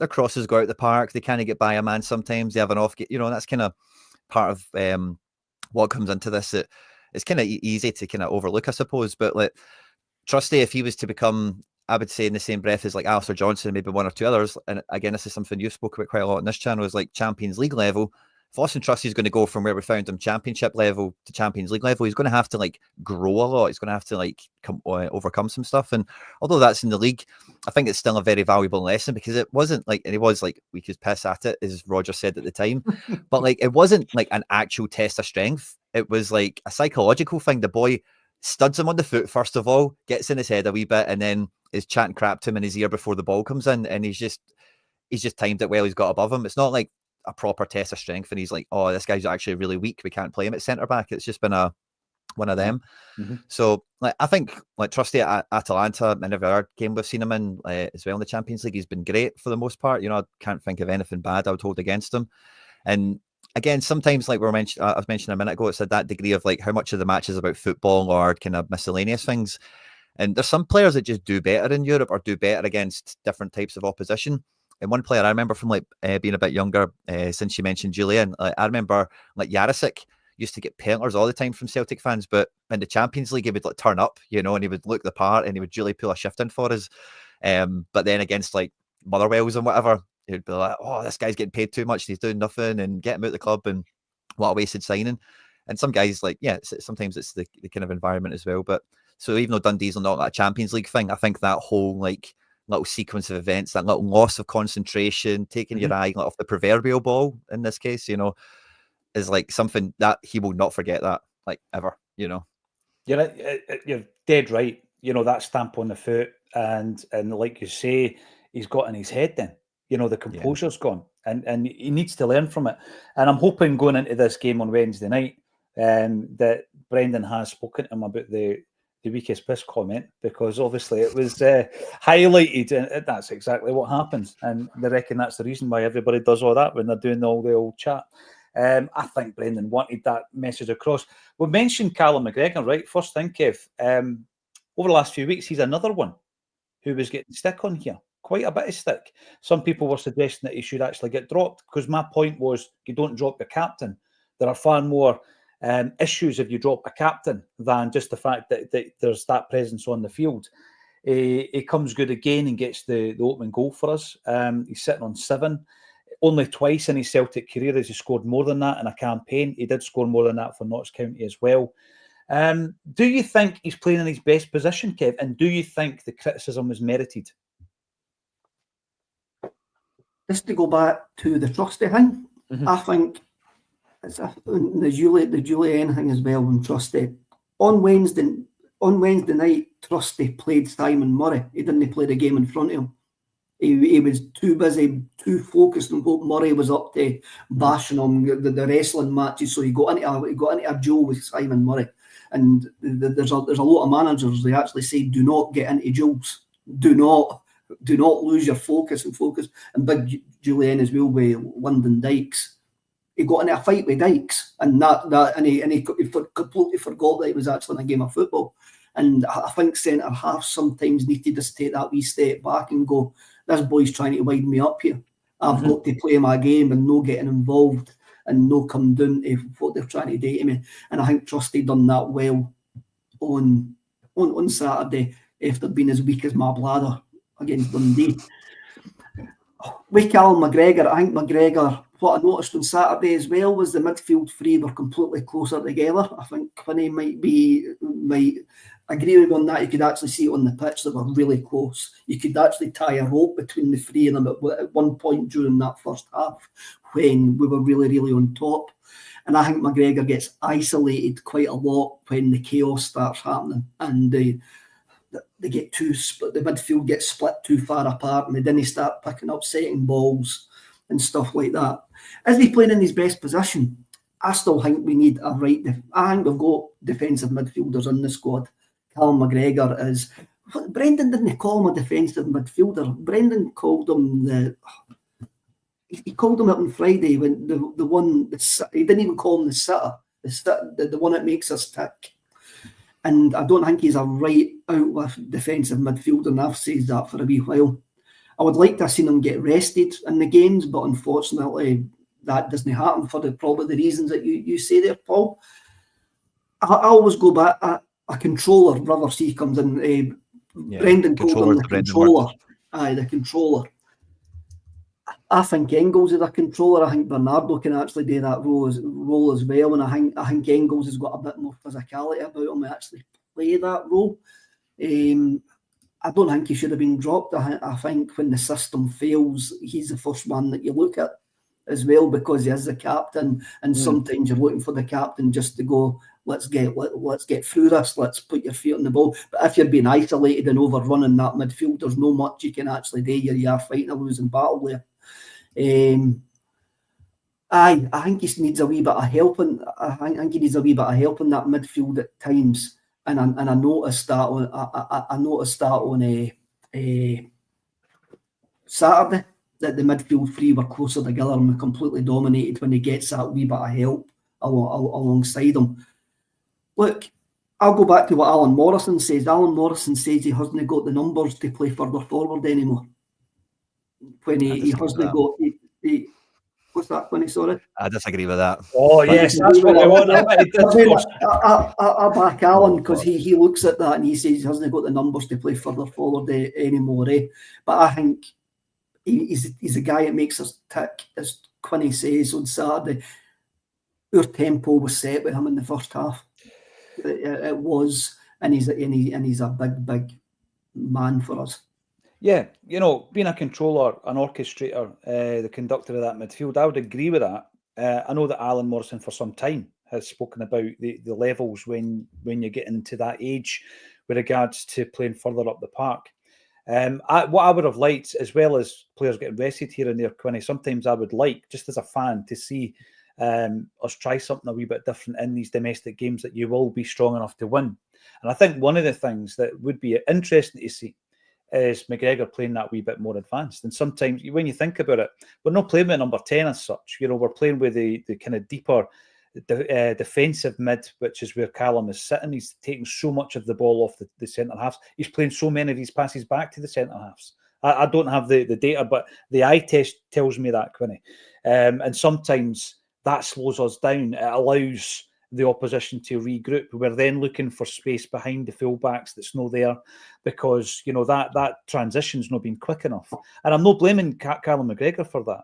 S2: their crosses go out the park, they kind of get by a man sometimes, they have an off, and that's kind of part of what comes into this. It's kind of easy to kind of overlook, I suppose, but like Trusty, if he was to become, I would say in the same breath as like Alistair Johnson and maybe one or two others, and again, this is something you've spoken about quite a lot on this channel, is like Champions League level. If Auston Trusty is going to go from where we found him Championship level to Champions League level, he's going to have to like grow a lot. He's going to have to like overcome some stuff. And although that's in the league, I think it's still a very valuable lesson because it wasn't like, and it was like, we could piss at it, as Roger said at the time, but like, it wasn't like an actual test of strength. It was like a psychological thing. The boy studs him on the foot, first of all, gets in his head a wee bit, and then is chatting crap to him in his ear before the ball comes in, and he's just timed it well. He's got above him. It's not like a proper test of strength, and he's like, oh, this guy's actually really weak, we can't play him at centre back. It's just been one of them. Mm-hmm. So like, I think like Trusty at Atalanta and every other game we've seen him in as well in the Champions League, he's been great for the most part. I can't think of anything bad I would hold against him. And again, sometimes like I was mentioning a minute ago, it's at that degree of like how much of the match is about football or kind of miscellaneous things. And there's some players that just do better in Europe or do better against different types of opposition. And one player I remember from like being a bit younger, since you mentioned Julian, I remember like Jarosik used to get pelters all the time from Celtic fans, but in the Champions League he would like turn up, and he would look the part and he would really pull a shift in for us. But then against like Motherwells and whatever, he'd be like, oh, this guy's getting paid too much and he's doing nothing, and get him out of the club, and what a wasted signing. And some guys like, sometimes it's the kind of environment as well. But so even though Dundee's not like a Champions League thing, I think that whole like little sequence of events, that little loss of concentration, taking your eye off the proverbial ball in this case, is like something that he will not forget that, like ever, You're
S1: dead right. That stamp on the foot, and like you say, he's got in his head then. The composure's gone, and he needs to learn from it. And I'm hoping going into this game on Wednesday night, that Brendan has spoken to him about the weakest piss comment, because obviously it was highlighted, and that's exactly what happens. And they reckon that's the reason why everybody does all that when they're doing all the old chat. I think Brendan wanted that message across. We mentioned Callum McGregor, right? First thing, Kev, over the last few weeks, he's another one who was getting stick on here. Quite a bit of stick. Some people were suggesting that he should actually get dropped, because my point was you don't drop your captain. There are far more issues if you drop a captain than just the fact that there's that presence on the field. He comes good again and gets the opening goal for us. He's sitting on 7. Only twice in his Celtic career has he scored more than that in a campaign. He did score more than that for Notts County as well. Do you think he's playing in his best position, Kev? And do you think the criticism was merited?
S3: Just to go back to the Trusty thing, I think it's the Julian thing as well with Trusty. On Wednesday night, Trusty played Simon Murray. He didn't play the game in front of him. He was too busy, too focused on what Murray was up to, bashing him, the wrestling matches. So he got into a duel with Simon Murray. And there's a lot of managers, they actually say, do not get into duels. Do not lose your focus. And big Julian as well with Lyndon Dykes. He got into a fight with Dykes, and he completely forgot that he was actually in a game of football. And I think centre half sometimes need to just take that wee step back and go, this boy's trying to wind me up here. I've got to play my game and no getting involved and no come down to what they're trying to do to me. And I think Trusty done that well on Saturday after being as weak as my bladder against Dundee. With Callum McGregor, I think McGregor, what I noticed on Saturday as well was the midfield three were completely closer together. I think Quinny might agree with me on that. You could actually see it on the pitch, they were really close. You could actually tie a rope between the three of them at one point during that first half when we were really, really on top. And I think McGregor gets isolated quite a lot when the chaos starts happening and they get too split. The midfield gets split too far apart, and then they start picking up setting balls and stuff like that. Is he playing in his best position? I still think we need a right. I think we've got defensive midfielders in the squad. Callum McGregor is. Brendan didn't call him a defensive midfielder. Brendan called him he called him up on Friday when the one he didn't even call him the sitter, the one that makes us tick. And I don't think he's a right out with defensive midfielder, and I've said that for a wee while. I would like to have seen him get rested in the games, but unfortunately that doesn't happen for probably the reasons that you say there, Paul. I always go back a controller. Brother C comes in. Brendan called him the controller. Aye, the controller. I think Engels is a controller. I think Bernardo can actually do that role as well, and I think Engels has got a bit more physicality about him to actually play that role. I don't think he should have been dropped. I think when the system fails, he's the first one that you look at as well, because he is the captain, and sometimes you're looking for the captain just to go, let's get through this, let's put your feet on the ball. But if you're being isolated and overrun in that midfield, there's no much you can actually do. You are fighting a losing battle there. I think he needs a wee bit of help, and I think he needs a wee bit of help in that midfield at times. And I noticed that on a Saturday, that the midfield three were closer together and were completely dominated when he gets that wee bit of help alongside him. Look, I'll go back to what Alan Morrison says. Alan Morrison says he hasn't got the numbers to play further forward anymore. When he hasn't got... What's that, Quinny? Sorry?
S2: I disagree with that.
S1: Oh, yes, that's what I want.
S3: I back Alan because he looks at that and he says he hasn't got the numbers to play further forward anymore. But I think he's a guy that makes us tick, as Quinny says on Saturday. Our tempo was set with him in the first half. It was, and he's a big man for us.
S1: Yeah, being a controller, an orchestrator, the conductor of that midfield, I would agree with that. I know that Alan Morrison for some time has spoken about the levels when you get into that age with regards to playing further up the park. What I would have liked, as well as players getting rested here and there, Quinny, sometimes I would like, just as a fan, to see us try something a wee bit different in these domestic games that you will be strong enough to win. And I think one of the things that would be interesting to see is McGregor playing that wee bit more advanced. And sometimes when you think about it, we're not playing with number 10 as such. We're playing with the kind of deeper defensive mid, which is where Callum is sitting. He's taking so much of the ball off the centre halves. He's playing so many of his passes back to the centre halves. I don't have the data, but the eye test tells me that, Quinny. And sometimes that slows us down. It allows the opposition to regroup. We're then looking for space behind the fullbacks that's not there because, that transition's not been quick enough. And I'm not blaming Callum McGregor for that.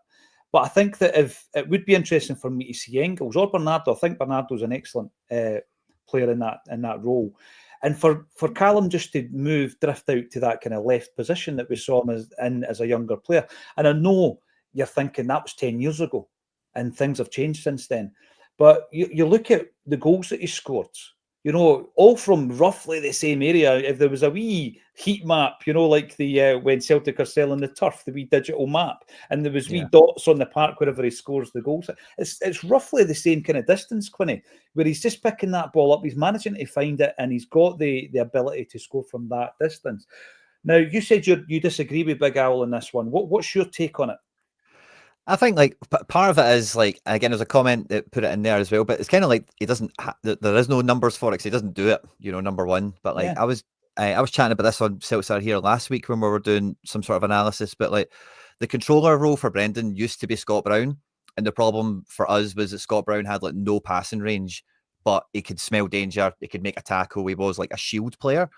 S1: But I think that if it would be interesting for me to see Engels or Bernardo. I think Bernardo's an excellent player in that role. And for Callum just to drift out to that kind of left position that we saw him as a younger player. And I know you're thinking that was 10 years ago and things have changed since then. But you look at the goals that he scored, all from roughly the same area. If there was a wee heat map, like the when Celtic are selling the turf, the wee digital map, and there was wee dots on the park wherever he scores the goals. It's roughly the same kind of distance, Quinny, where he's just picking that ball up. He's managing to find it, and he's got the ability to score from that distance. Now, you said you disagree with Big Owl on this one. What's your take on it?
S2: I think part of it is again, there's a comment that put it in there as well, but it's kind of like he doesn't. There is no numbers for it because he doesn't do it. Number one. But I was chatting about this on Celtic here last week when we were doing some sort of analysis, but like the controller role for Brendan used to be Scott Brown. And the problem for us was that Scott Brown had like no passing range, but he could smell danger. He could make a tackle. He was like a shield player.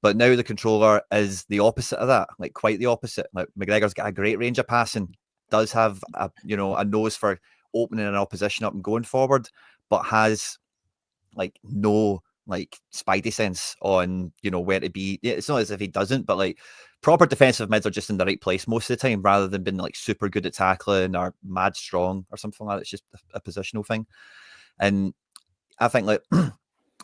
S2: But now the controller is the opposite of that, like quite the opposite. Like McGregor's got a great range of passing, does have a nose for opening an opposition up and going forward, but has like no like spidey sense on where to be. It's not as if he doesn't, but like proper defensive mids are just in the right place most of the time, rather than being like super good at tackling or mad strong or something like that. It's just a positional thing. And I think like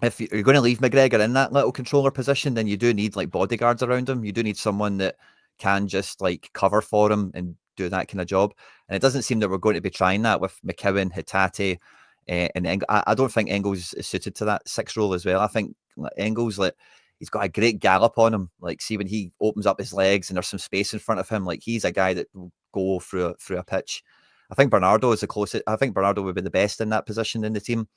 S2: if you're going to leave McGregor in that little controller position, then you do need like bodyguards around him. You do need someone that can just like cover for him and do that kind of job. And it doesn't seem that we're going to be trying that with McKeown, Hatate, and I don't think Engels is suited to that 6 role as well. I think Engels, like, he's got a great gallop on him. Like, see when he opens up his legs and there's some space in front of him, like he's a guy that will go through a pitch. I think Bernardo is the closest. I think Bernardo would be the best in that position in the team.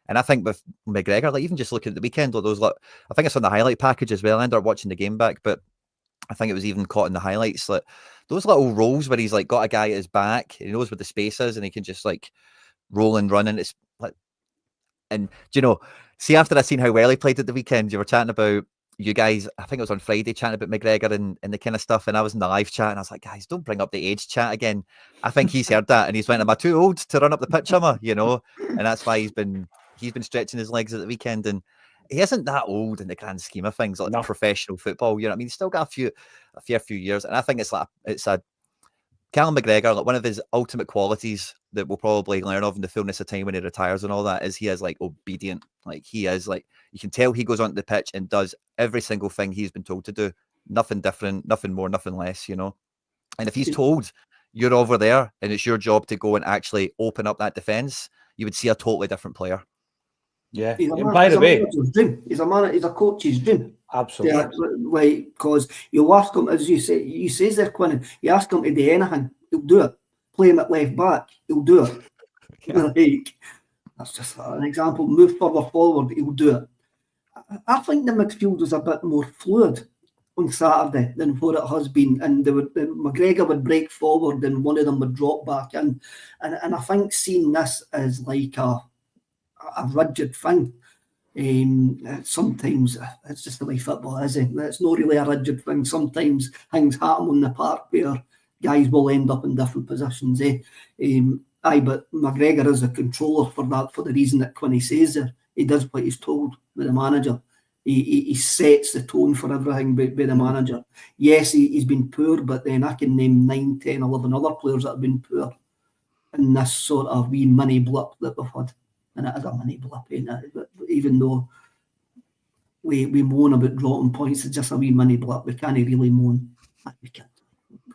S2: And I think with McGregor, like even just looking at the weekend, those like, I think it's on the highlight package as well. I ended up watching the game back, but I think it was even caught in the highlights. Like those little rolls where he's like got a guy at his back, he knows where the space is, and he can just like roll and run. And it's like, and see, after I seen how well he played at the weekend, you were chatting about you guys. I think it was on Friday chatting about McGregor and the kind of stuff. And I was in the live chat, and I was like, guys, don't bring up the age chat again. I think he's heard that, and he's went, "Am I too old to run up the pitch, am I?" And that's why he's been stretching his legs at the weekend, and he isn't that old in the grand scheme of things, like professional football. I mean, he's still got a fair few years, and I think it's a Callum McGregor, like one of his ultimate qualities that we'll probably learn of in the fullness of time when he retires and all that is he is like obedient. Like he is like, you can tell he goes onto the pitch and does every single thing he's been told to do. Nothing different, nothing more, nothing less, And if he's told you're over there and it's your job to go and actually open up that defense, you would see a totally different player.
S1: Yeah. By the way,
S3: he's a coach's dream.
S1: Absolutely.
S3: Like, because you ask him, as you say, he says there, Quinn, you ask him to do anything, he'll do it. Play him at left back, he'll do it. Like, that's just an example. Move forward, he'll do it. I think the midfield was a bit more fluid on Saturday than what it has been, and McGregor would break forward and one of them would drop back in, and I think seeing this as like a rigid thing. Sometimes it's just the way football is. It's not really a rigid thing. Sometimes things happen on the park where guys will end up in different positions. But McGregor is a controller for that, for the reason that Quinny says there. He does what he's told with the manager. He sets the tone for everything by the manager. Yes, he's been poor, but then I can name 9, 10, 11 other players that have been poor in this sort of wee mini blip that we've had. And it is a mini blip, even though we moan about dropping points, it's just a wee mini blip. We can't really moan. We can't.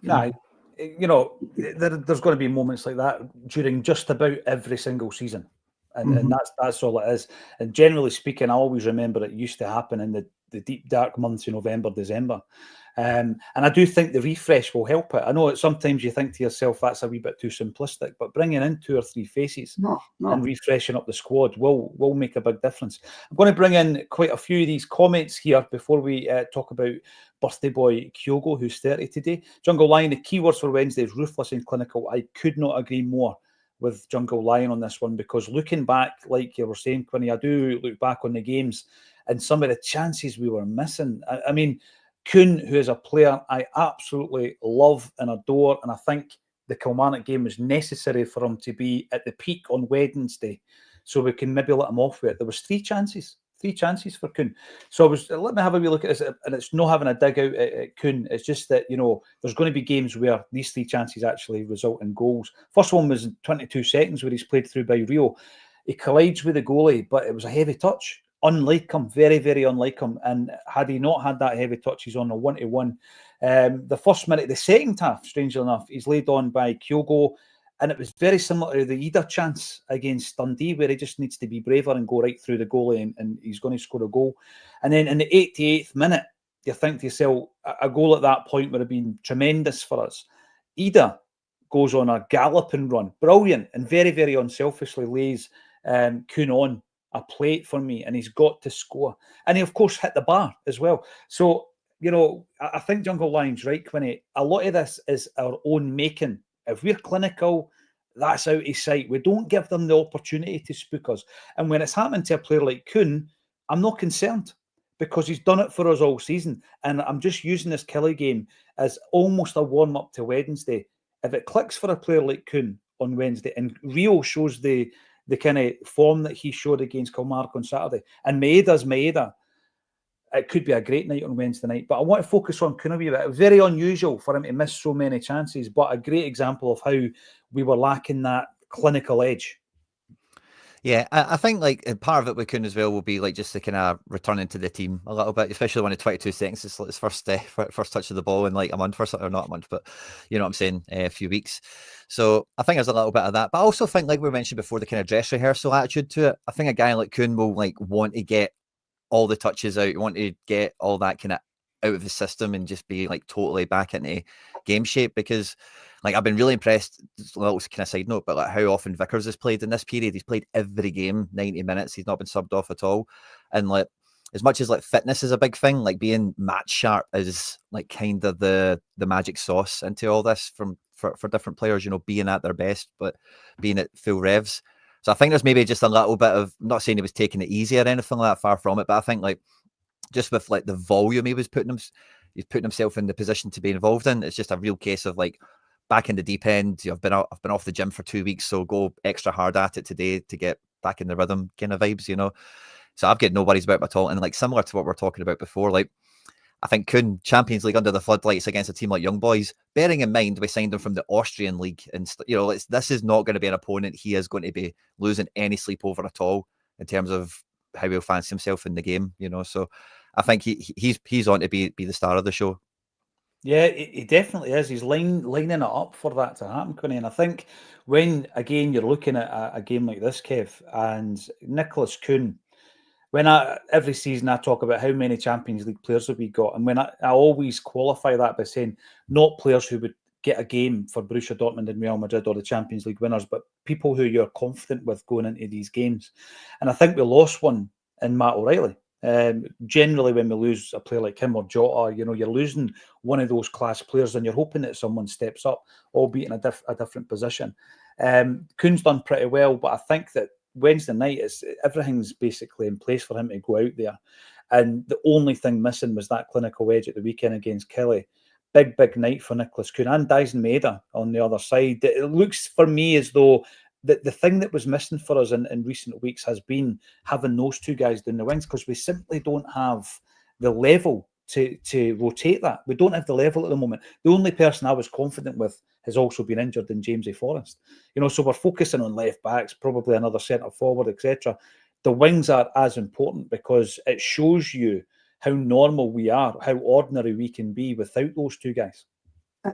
S1: Nah, there's going to be moments like that during just about every single season. And that's all it is. And generally speaking, I always remember it used to happen in the deep, dark months of November, December. And I do think the refresh will help it. I know sometimes you think to yourself, that's a wee bit too simplistic, but bringing in 2 or 3 faces and refreshing up the squad will make a big difference. I'm going to bring in quite a few of these comments here before we talk about birthday boy Kyogo, who's 30 today. Jungle Lion, the keywords for Wednesday is ruthless and clinical. I could not agree more with Jungle Lion on this one, because looking back, like you were saying, Quinny, I do look back on the games and some of the chances we were missing. I mean, Kuhn, who is a player I absolutely love and adore, and I think the Kilmarnock game was necessary for him to be at the peak on Wednesday, so we can maybe let him off with it. There was 3 chances for Kuhn. So let me have a wee look at this, and it's not having a dig out at Kuhn. It's just that, there's going to be games where these 3 chances actually result in goals. First one was in 22 seconds where he's played through by Rio. He collides with the goalie, but it was a heavy touch. Unlike him, very, very unlike him. And had he not had that heavy touch, he's on a 1-1. The first minute, the second half, strangely enough, he's laid on by Kyogo. And it was very similar to the Ida chance against Dundee, where he just needs to be braver and go right through the goalie, and he's going to score a goal. And then in the 88th minute, you think to yourself, a goal at that point would have been tremendous for us. Ida goes on a galloping run, brilliant, and very, very unselfishly lays Kuhn on a plate for me, and he's got to score. And he, of course, hit the bar as well. So, you know, I think Jungle Lion's right, Quinny. A lot of this is our own making. If we're clinical, that's out of sight. We don't give them the opportunity to spook us. And when it's happening to a player like Kuhn, I'm not concerned, because he's done it for us all season. And I'm just using this Kelly game as almost a warm-up to Wednesday. If it clicks for a player like Kuhn on Wednesday, and Rio shows the kind of form that he showed against Kilmarnock on Saturday, and Maeda's Maeda, it could be a great night on Wednesday night. But I want to focus on Kuhn a wee bit. It was very unusual for him to miss so many chances, but a great example of how we were lacking that clinical edge.
S2: Yeah, I think like part of it with Kuhn as well will be like just the kind of returning to the team a little bit, especially when in 22 seconds it's like his first touch of the ball in like a month or not a month, but you know what I'm saying, a few weeks. So I think there's a little bit of that, but I also think, like we mentioned before, the kind of dress rehearsal attitude to it. I think a guy like Kuhn will like want to get all the touches out, want to get all that kind of out of the system and just be like totally back into game shape, because like I've been really impressed, a little kind of side note, but like how often Vickers has played in this period. He's played every game, 90 minutes. He's not been subbed off at all. And like, as much as like fitness is a big thing, like being match sharp is like kind of the magic sauce into all this for different players, you know, being at their best, but being at full revs. So I think there's maybe just a little bit of, I'm not saying he was taking it easy or anything like that, far from it, but I think like just with like the volume he's putting himself in the position to be involved in, it's just a real case of like, back in the deep end. I've been off the gym for 2 weeks, so go extra hard at it today to get back in the rhythm kind of vibes, you know. So I've got no worries about it at all. And like similar to what we were talking about before, like I think Kuhn, Champions League under the floodlights against a team like Young Boys, bearing in mind we signed him from the Austrian league, and you know, this is not going to be an opponent he is going to be losing any sleep over at all in terms of how he'll fancy himself in the game, you know. So I think he's on to be the star of the show.
S1: Yeah, he definitely is. He's lining it up for that to happen, Quinny. And I think when, again, you're looking at a game like this, Kev, and Nicholas Kuhn, when every season I talk about how many Champions League players have we got, and when I always qualify that by saying not players who would get a game for Borussia Dortmund and Real Madrid or the Champions League winners, but people who you're confident with going into these games. And I think we lost one in Matt O'Reilly. Generally, when we lose a player like him or Jota, you know, you're losing one of those class players, and you're hoping that someone steps up, albeit in a different position. Kuhn's done pretty well, but I think that Wednesday night everything's basically in place for him to go out there, and the only thing missing was that clinical edge at the weekend against Kelly. Big night for Nicholas Kuhn and Dyson Maeda on the other side. It looks for me as though the thing that was missing for us in recent weeks has been having those two guys down the wings, because we simply don't have the level to rotate that. We don't have the level at the moment. The only person I was confident with has also been injured in James A. Forrest. You know, so we're focusing on left backs, probably another centre forward, etc. The wings are as important because it shows you how normal we are, how ordinary we can be without those two guys.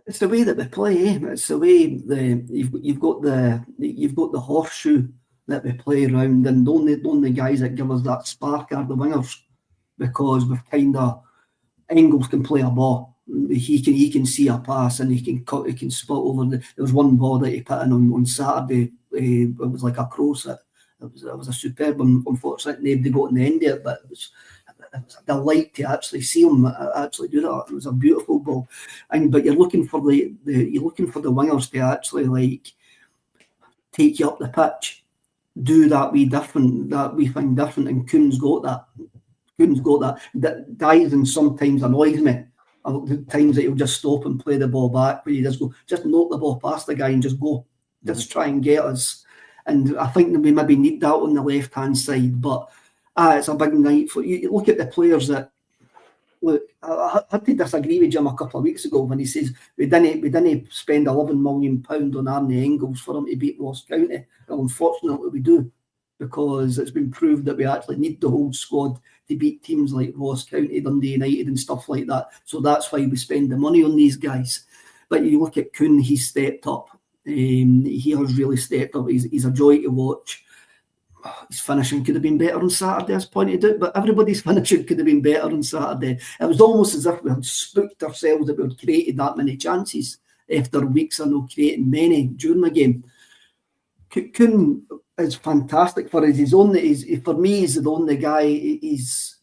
S3: It's the way that we play. It's the way you've got the horseshoe that we play around, and the only guys that give us that spark are the wingers, because we've kind of, Engels can play a ball. He can see a pass, and he can spot over. There was one ball that he put in on Saturday. It was like a cross. It was a superb one. Unfortunately, nobody got in the end of it, but it was a delight to actually see him actually do that. It was a beautiful ball, but you're looking for the wingers to actually like take you up the pitch, do that wee thing different, and Kuhn's got that. That Dyson sometimes annoys me. The times that he'll just stop and play the ball back, where you just knock the ball past the guy and just go, just try and get us. And I think that we maybe need that on the left hand side, but. It's a big night for you. Look at the players that look. I had to disagree with Jim a couple of weeks ago when he says we didn't spend £11 million on Arne Engels for him to beat Ross County. Well, unfortunately, we do, because it's been proved that we actually need the whole squad to beat teams like Ross County, Dundee United, and stuff like that. So that's why we spend the money on these guys. But you look at Kuhn; he's stepped up. He has really stepped up. He's a joy to watch. His finishing could have been better on Saturday, as pointed out, but everybody's finishing could have been better on Saturday. It was almost as if we had spooked ourselves that we had created that many chances after weeks of not creating many during the game. Kuhn, is fantastic for us. For me, he's the only guy. He's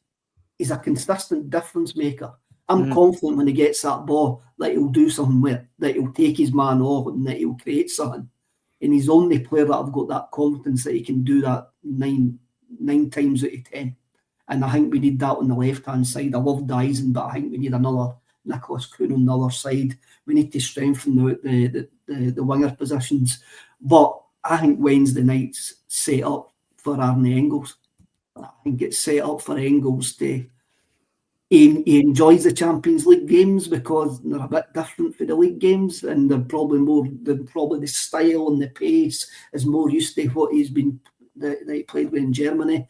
S3: a consistent difference maker. I'm confident when he gets that ball that he'll do something with it, that he'll take his man off and that he'll create something. And he's the only player that I've got that confidence that he can do that nine times out of 10. And I think we need that on the left-hand side. I love Dyson, but I think we need another Nicholas Kuhn on the other side. We need to strengthen the winger positions. But I think Wednesday night's set up for Arne Engels. I think it's set up for Engels to... He enjoys the Champions League games because they're a bit different for the league games, and they're probably the style and the pace is more used to what he's been that he played with in Germany.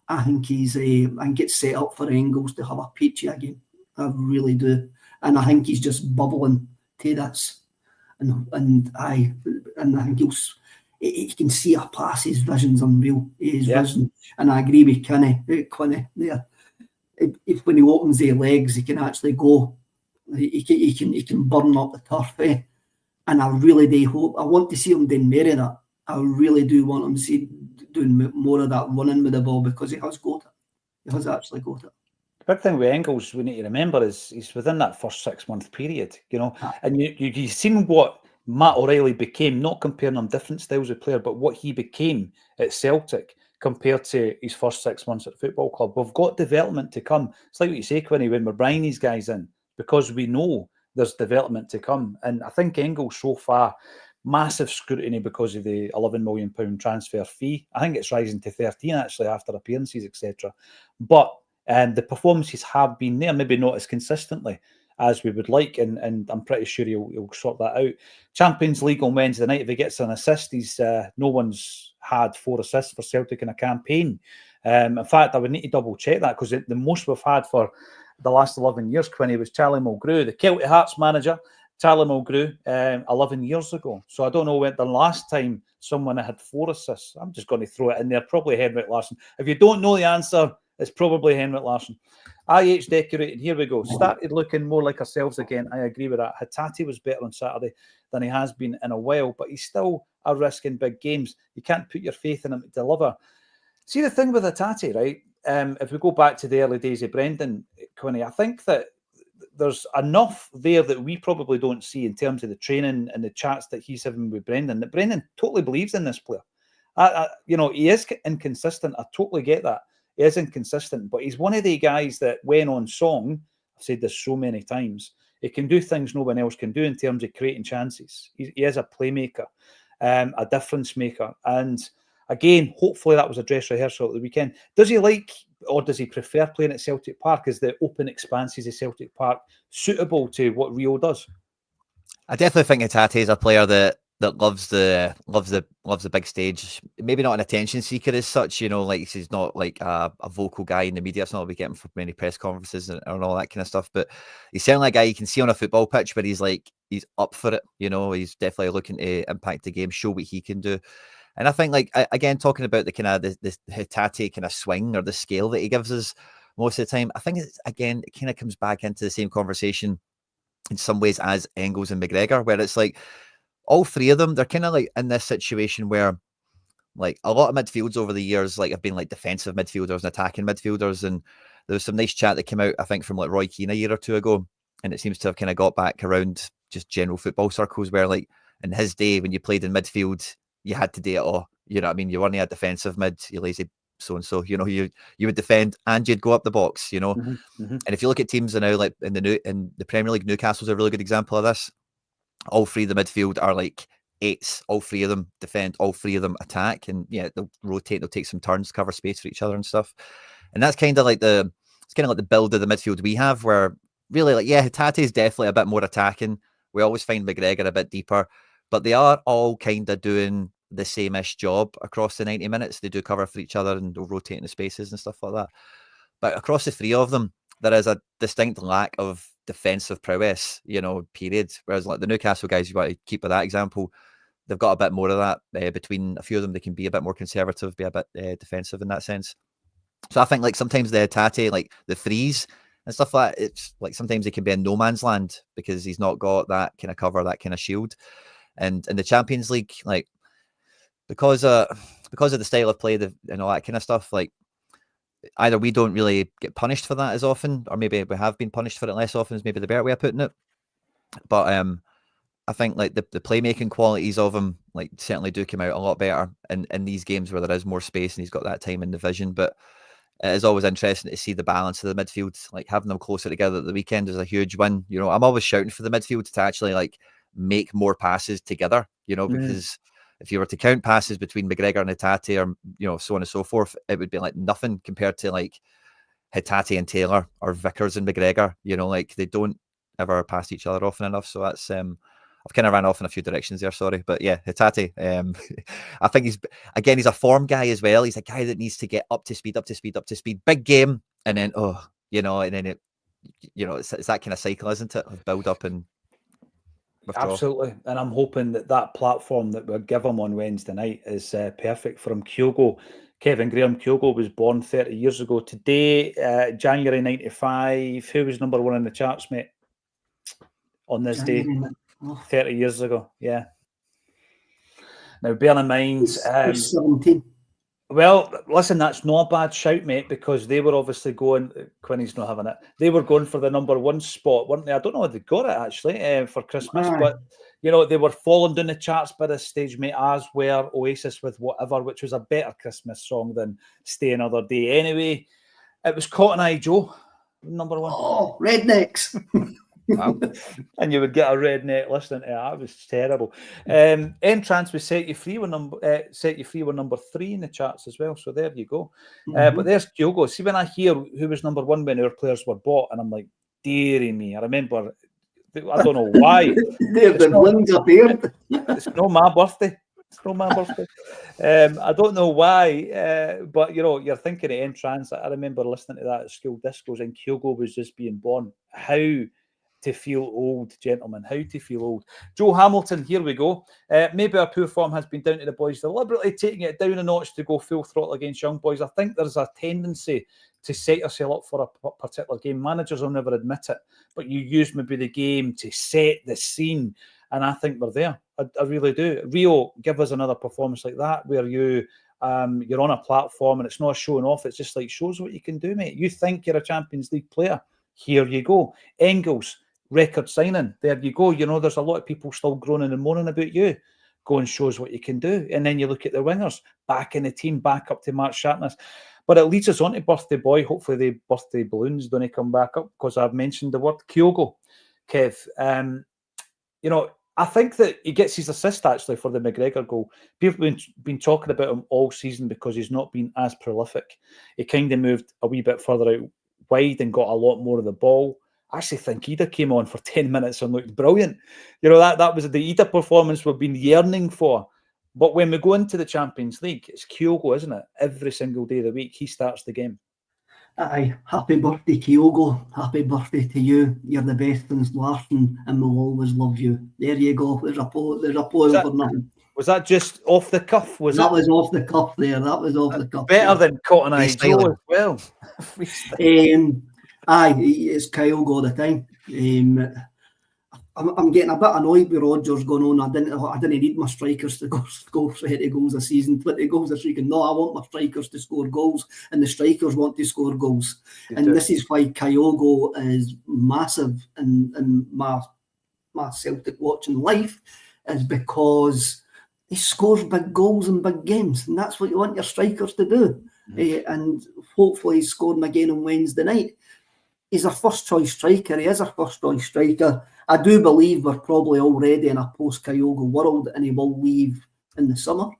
S3: I think it's set up for Engels to have a peachy again. I really do, and I think he's just bubbling to this, and I think he can see a pass. His vision's unreal. His vision, and I agree with Quinny there. If when he opens his legs, he can actually go. He can burn up the turf, and I really do hope. I want to see him doing more of that. I really do want him to see doing more of that running with the ball because he has got it. He has actually got it.
S1: The big thing with Engels, we need to remember, is he's within that first 6-month period, and you've seen what Matt O'Reilly became, not comparing on different styles of player, but what he became at Celtic compared to his first 6 months at the football club. We've got development to come. It's like what you say, Quinny, when we're bringing these guys in, because we know there's development to come. And I think Engels so far, massive scrutiny because of the £11 million transfer fee. I think it's rising to 13 actually after appearances, etc. But the performances have been there, maybe not as consistently as we would like, and I'm pretty sure he'll sort that out. Champions League on Wednesday night, if he gets an assist, no one's had 4 assists for Celtic in a campaign. In fact, I would need to double check that, because the most we've had for the last 11 years, Quinny, was Charlie Mulgrew, the Celtic Hearts manager, Charlie Mulgrew, 11 years ago. So I don't know when the last time someone had 4 assists. I'm just going to throw it in there, probably Henrik Larsson. If you don't know the answer, it's probably Henrik Larsson. IH decorated, here we go. Started looking more like ourselves again. I agree with that. Hatate was better on Saturday than he has been in a while, but he's still a risk in big games. You can't put your faith in him to deliver. See, the thing with Hatate, right? If we go back to the early days of Brendan, Quinny, I think that there's enough there that we probably don't see in terms of the training and the chats that he's having with Brendan, that Brendan totally believes in this player. He is inconsistent. I totally get that. He is inconsistent, but he's one of the guys that when on song, I've said this so many times, he can do things no one else can do in terms of creating chances. He is a playmaker, a difference maker. And again, hopefully that was a dress rehearsal at the weekend. Does he like, or does he prefer playing at Celtic Park? Is the open expanses of Celtic Park suitable to what Rio does?
S2: I definitely think Hatate is a player that loves the big stage. Maybe not an attention seeker as such, like he's not like a vocal guy in the media. It's not like we get him for many press conferences and all that kind of stuff. But he's certainly a guy you can see on a football pitch, but he's up for it. He's definitely looking to impact the game, show what he can do. And I think, like, again, talking about the kind of the Hatate kind of swing or the scale that he gives us most of the time, I think it kind of comes back into the same conversation in some ways as Engels and McGregor, where it's like all 3 of them, they're kind of like in this situation where, like, a lot of midfields over the years, like, have been like defensive midfielders and attacking midfielders. And there was some nice chat that came out, I think, from like Roy Keane a year or 2 ago, and it seems to have kind of got back around just general football circles, where, like, in his day when you played in midfield, you had to do it all. You know what I mean? You weren't a defensive mid, you lazy so-and-so. You would defend and you'd go up the box. And if you look at teams now, like in the Premier League, Newcastle's a really good example of this. All 3 of the midfield are like 8s. All 3 of them defend. All 3 of them attack. And yeah, they'll rotate. They'll take some turns, cover space for each other and stuff. And that's kind of like the build of the midfield we have, where really, like, yeah, Hatate is definitely a bit more attacking. We always find McGregor a bit deeper, but they are all kind of doing the same-ish job across the 90 minutes. They do cover for each other and they'll rotate in the spaces and stuff like that. But across the 3 of them, there is a distinct lack of defensive prowess, period. Whereas, like, the Newcastle guys, you want to keep with that example, they've got a bit more of that. Between a few of them, they can be a bit more conservative, be a bit defensive in that sense. So I think, like, sometimes the Hatate, like the threes and stuff like that, it's like sometimes he can be in no man's land because he's not got that kind of cover, that kind of shield. And in the Champions League, like, because because of the style of play and all that kind of stuff, like either we don't really get punished for that as often, or maybe we have been punished for it less often is maybe the better way of putting it. But I think like the playmaking qualities of him like certainly do come out a lot better in these games where there is more space and he's got that time in the vision. But it is always interesting to see the balance of the midfield, like having them closer together at the weekend is a huge win. You know, I'm always shouting for the midfield to actually like make more passes together, you know, because if you were to count passes between McGregor and Hatate, or, you know, so on and so forth, it would be like nothing compared to like Hatate and Taylor or Vickers and McGregor, you know, like they don't ever pass each other often enough. So that's, I've kind of ran off in a few directions there, sorry. But yeah, Hatate, I think he's a form guy as well. He's a guy that needs to get up to speed. Big game. And then, you know, and then it, you know, it's that kind of cycle, isn't it? Of build up and withdraw.
S1: Absolutely. And I'm hoping that platform that we'll give him on Wednesday night is perfect for him. Kyogo, Kevin Graham Kyogo was born 30 years ago today, January 95. Who was number one in the charts, mate, on this day? 30 years ago, yeah. Now, bear in mind...
S3: He's 17.
S1: Well, listen, that's not a bad shout, mate, because they were obviously going... Quinny's not having it. They were going for the number one spot, weren't they? I don't know if they got it, actually, for Christmas, but, you know, they were falling down the charts by this stage, mate, as were Oasis with Whatever, which was a better Christmas song than Stay Another Day. Anyway, it was Cotton Eye Joe, number one.
S3: Oh, Rednecks.
S2: Wow.
S1: And you would get a redneck listening to that. It was terrible. Entrance was Set You Free were number 3 in the charts as well. So there you go. But there's Kyogo. See, when I hear who was number 1 when our players were bought, and I'm like, dearie me. I remember, I don't know why. It's not my birthday. It's not my birthday. I don't know why, but you know, you're thinking of Entrance. I remember listening to that at school discos, and Kyogo was just being born. How to feel old, gentlemen. How to feel old. Joe Hamilton, here we go. Maybe our poor form has been down to the boys deliberately taking it down a notch to go full throttle against young boys. I think there's a tendency to set yourself up for a particular game. Managers will never admit it, but you use maybe the game to set the scene, and I think we're there. I really do. Rio, give us another performance like that where you're on a platform and it's not showing off. It's just like shows what you can do, mate. You think you're a Champions League player. Here you go. Engels, record signing. There you go. You know, there's a lot of people still groaning and moaning about you. Go and shows what you can do. And then you look at the wingers, back in the team, back up to Mark Sharpness. But it leads us on to Birthday Boy. Hopefully the birthday balloons don't come back up because I've mentioned the word Kyogo. Kev, you know, I think that he gets his assist actually for the McGregor goal. People have been talking about him all season because he's not been as prolific. He kind of moved a wee bit further out wide and got a lot more of the ball. I actually think Ida came on for 10 minutes and looked brilliant. You know, that was the Ida performance we've been yearning for. But when we go into the Champions League, it's Kyogo, isn't it? Every single day of the week, he starts the game.
S3: Aye, happy birthday, Kyogo. Happy birthday to you. You're the best since Larson, and we'll always love you. There you go. There's a poem for nothing.
S1: Was that just off the cuff?
S3: Was off the cuff there. That was off the cuff.
S1: Better than Cotton Eye Joe as well.
S3: Aye, it's Kyogo all the time. I'm getting a bit annoyed with Rodgers going on. I didn't need my strikers to score 30 goals a season, 20 goals a season. No, I want my strikers to score goals, and the strikers want to score goals. This is why Kyogo is massive in my Celtic watching life, is because he scores big goals in big games, and that's what you want your strikers to do. And hopefully he's scoring again on Wednesday night. He's a first-choice striker. He is a first-choice striker. I do believe we're probably already in a post-Kyogo world, and he will leave in the summer.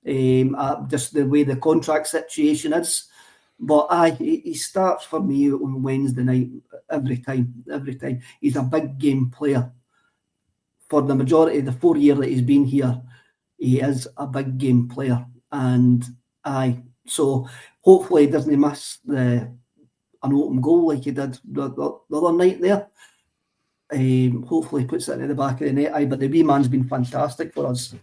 S3: Just the way the contract situation is. But he starts for me on Wednesday night every time. He's a big game player. For the majority of the 4 years that he's been here, he is a big game player. And so hopefully he doesn't miss an open goal like he did the other night there. Hopefully he puts it into the back of the net. But the wee man's been fantastic for us.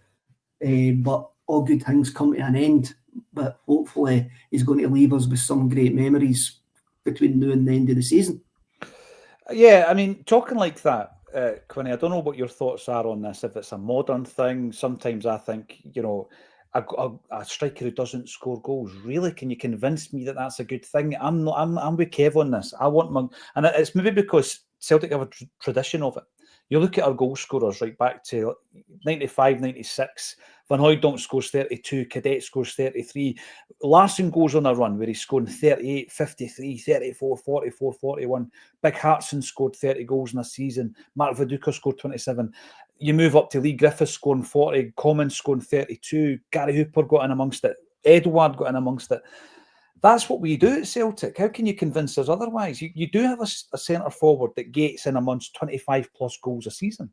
S3: But all good things come to an end. But hopefully he's going to leave us with some great memories between now and the end of the season.
S1: Yeah, I mean, talking like that, Quinny, I don't know what your thoughts are on this, if it's a modern thing. Sometimes I think, you know, a striker who doesn't score goals. Really, can you convince me that that's a good thing? I'm with Kev on this. I want and it's maybe because Celtic have a tradition of it. You look at our goal scorers right back to 95, 96. Van Hooijdonk scores 32, Cadet scores 33. Larson goes on a run where he's scoring 38, 53, 34, 44, 41. Big Hartson scored 30 goals in a season. Mark Viduka scored 27. You move up to Lee Griffiths scoring 40, Commons scoring 32, Gary Hooper got in amongst it, Edouard got in amongst it. That's what we do at Celtic. How can you convince us otherwise? You do have a centre forward that gets in amongst 25 plus goals a season.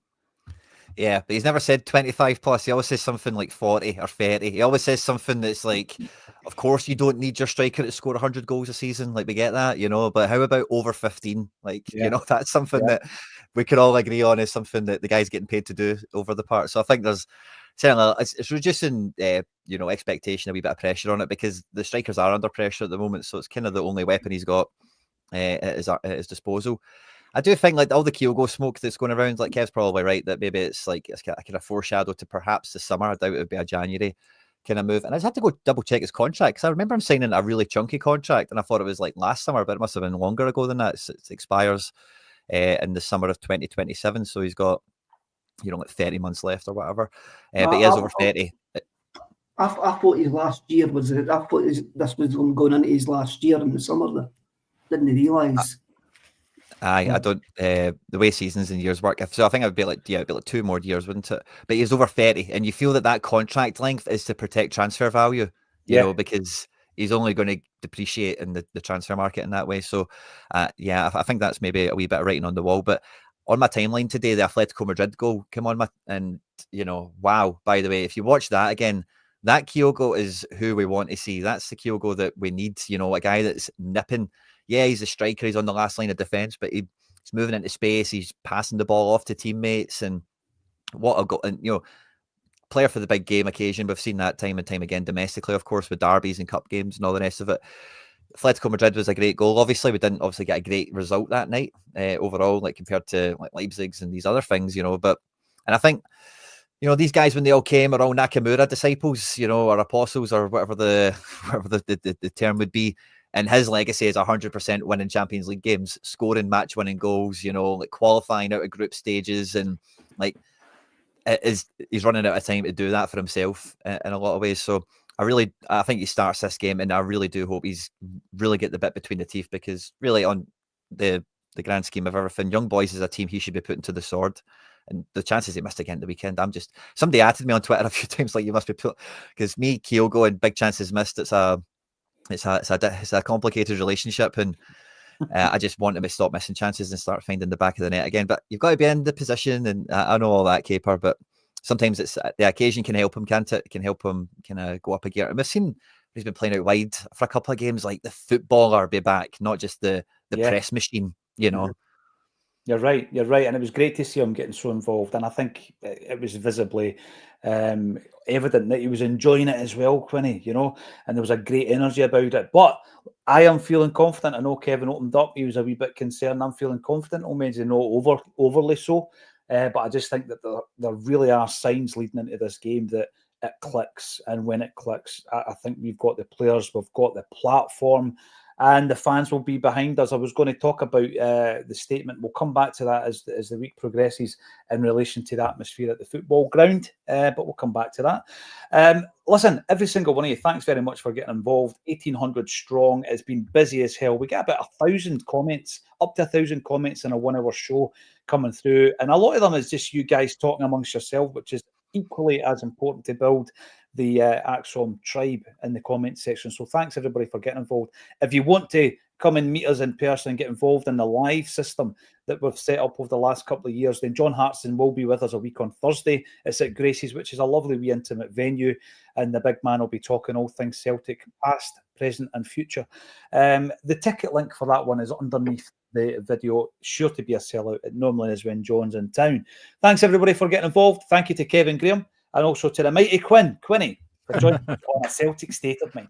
S2: Yeah, but he's never said 25 plus. He always says something like 40 or 30. He always says something that's like, of course, you don't need your striker to score 100 goals a season. Like, we get that, you know, but how about over 15? Like, you know, that's something that we could all agree on is something that the guy's getting paid to do over the part. So I think there's certainly, it's reducing, you know, expectation, a wee bit of pressure on it, because the strikers are under pressure at the moment. So it's kind of the only weapon he's got at his disposal. I do think, like, all the Kyogo smoke that's going around, like Kev's probably right, that maybe it's like it's kind of foreshadow to perhaps the summer. I doubt it would be a January kind of move. And I just had to go double check his contract, because I remember him signing a really chunky contract, and I thought it was like last summer, but it must have been longer ago than that. It expires in the summer of 2027, so he's got, you know, like 30 months left or whatever. But he is over 30.
S3: I thought his last year was. I thought this was going into his last year in the summer. Didn't realise.
S2: I don't. The way seasons and years work, so I think it'd be like 2 more years, wouldn't it? But he's over 30, and you feel that contract length is to protect transfer value, you know, because he's only going to depreciate in the transfer market in that way. So, I think that's maybe a wee bit of writing on the wall. But on my timeline today, the Atletico Madrid goal came on and you know, wow. By the way, if you watch that again, that Kyogo is who we want to see. That's the Kyogo that we need. You know, a guy that's nipping. Yeah, he's a striker. He's on the last line of defence, but he's moving into space. He's passing the ball off to teammates, and what a goal! And you know, player for the big game occasion. We've seen that time and time again domestically, of course, with derbies and cup games and all the rest of it. Atletico Madrid was a great goal. Obviously, we didn't get a great result that night overall, like compared to like Leipzig's and these other things, you know. And I think, you know, these guys, when they all came, are all Nakamura disciples, you know, or apostles, or whatever the term would be. And his legacy is 100% winning Champions League games, scoring match-winning goals, you know, like qualifying out of group stages, and like he's running out of time to do that for himself in a lot of ways. So I think he starts this game, and I really do hope he's really get the bit between the teeth, because really on the grand scheme of everything, Young Boys is a team he should be putting to the sword. And the chances he missed again the weekend, somebody added me on Twitter a few times like, you must be put, because me, Kyogo, and big chances missed. It's a complicated relationship, and I just want him to stop missing chances and start finding the back of the net again. But you've got to be in the position, and I know all that caper, but sometimes it's the occasion can help him, can't it? It can help him kind of go up a gear. And we've seen he's been playing out wide for a couple of games, like the footballer be back, not just the press machine, you know.
S1: You're right, and it was great to see him getting so involved, and I think it was visibly evident that he was enjoying it as well, Quinny, you know, and there was a great energy about it. But I am feeling confident. I know Kevin opened up, he was a wee bit concerned. I'm feeling confident, maybe not overly so, but I just think that there really are signs leading into this game that it clicks, and when it clicks, I think we've got the players, we've got the platform, and the fans will be behind us. I was going to talk about the statement. We'll come back to that as the week progresses in relation to the atmosphere at the football ground, but we'll come back to that. Listen, every single one of you, thanks very much for getting involved. 1,800 strong. It's been busy as hell. We get about 1,000 comments, up to 1,000 comments in a 1 hour show coming through. And a lot of them is just you guys talking amongst yourself, which is equally as important to build the Acsom tribe in the comment section. So thanks everybody for getting involved. If you want to come and meet us in person and get involved in the live system that we've set up over the last couple of years, then John Hartson will be with us a week on Thursday. It's at Gracie's, which is a lovely wee intimate venue, and the big man will be talking all things Celtic, past, present and future. The ticket link for that one is underneath the video. Sure to be a sellout. It normally is when John's in town. Thanks everybody for getting involved. Thank you to Kevin Graham, and also to the mighty Quinny for joining on A Celtic State of Mind.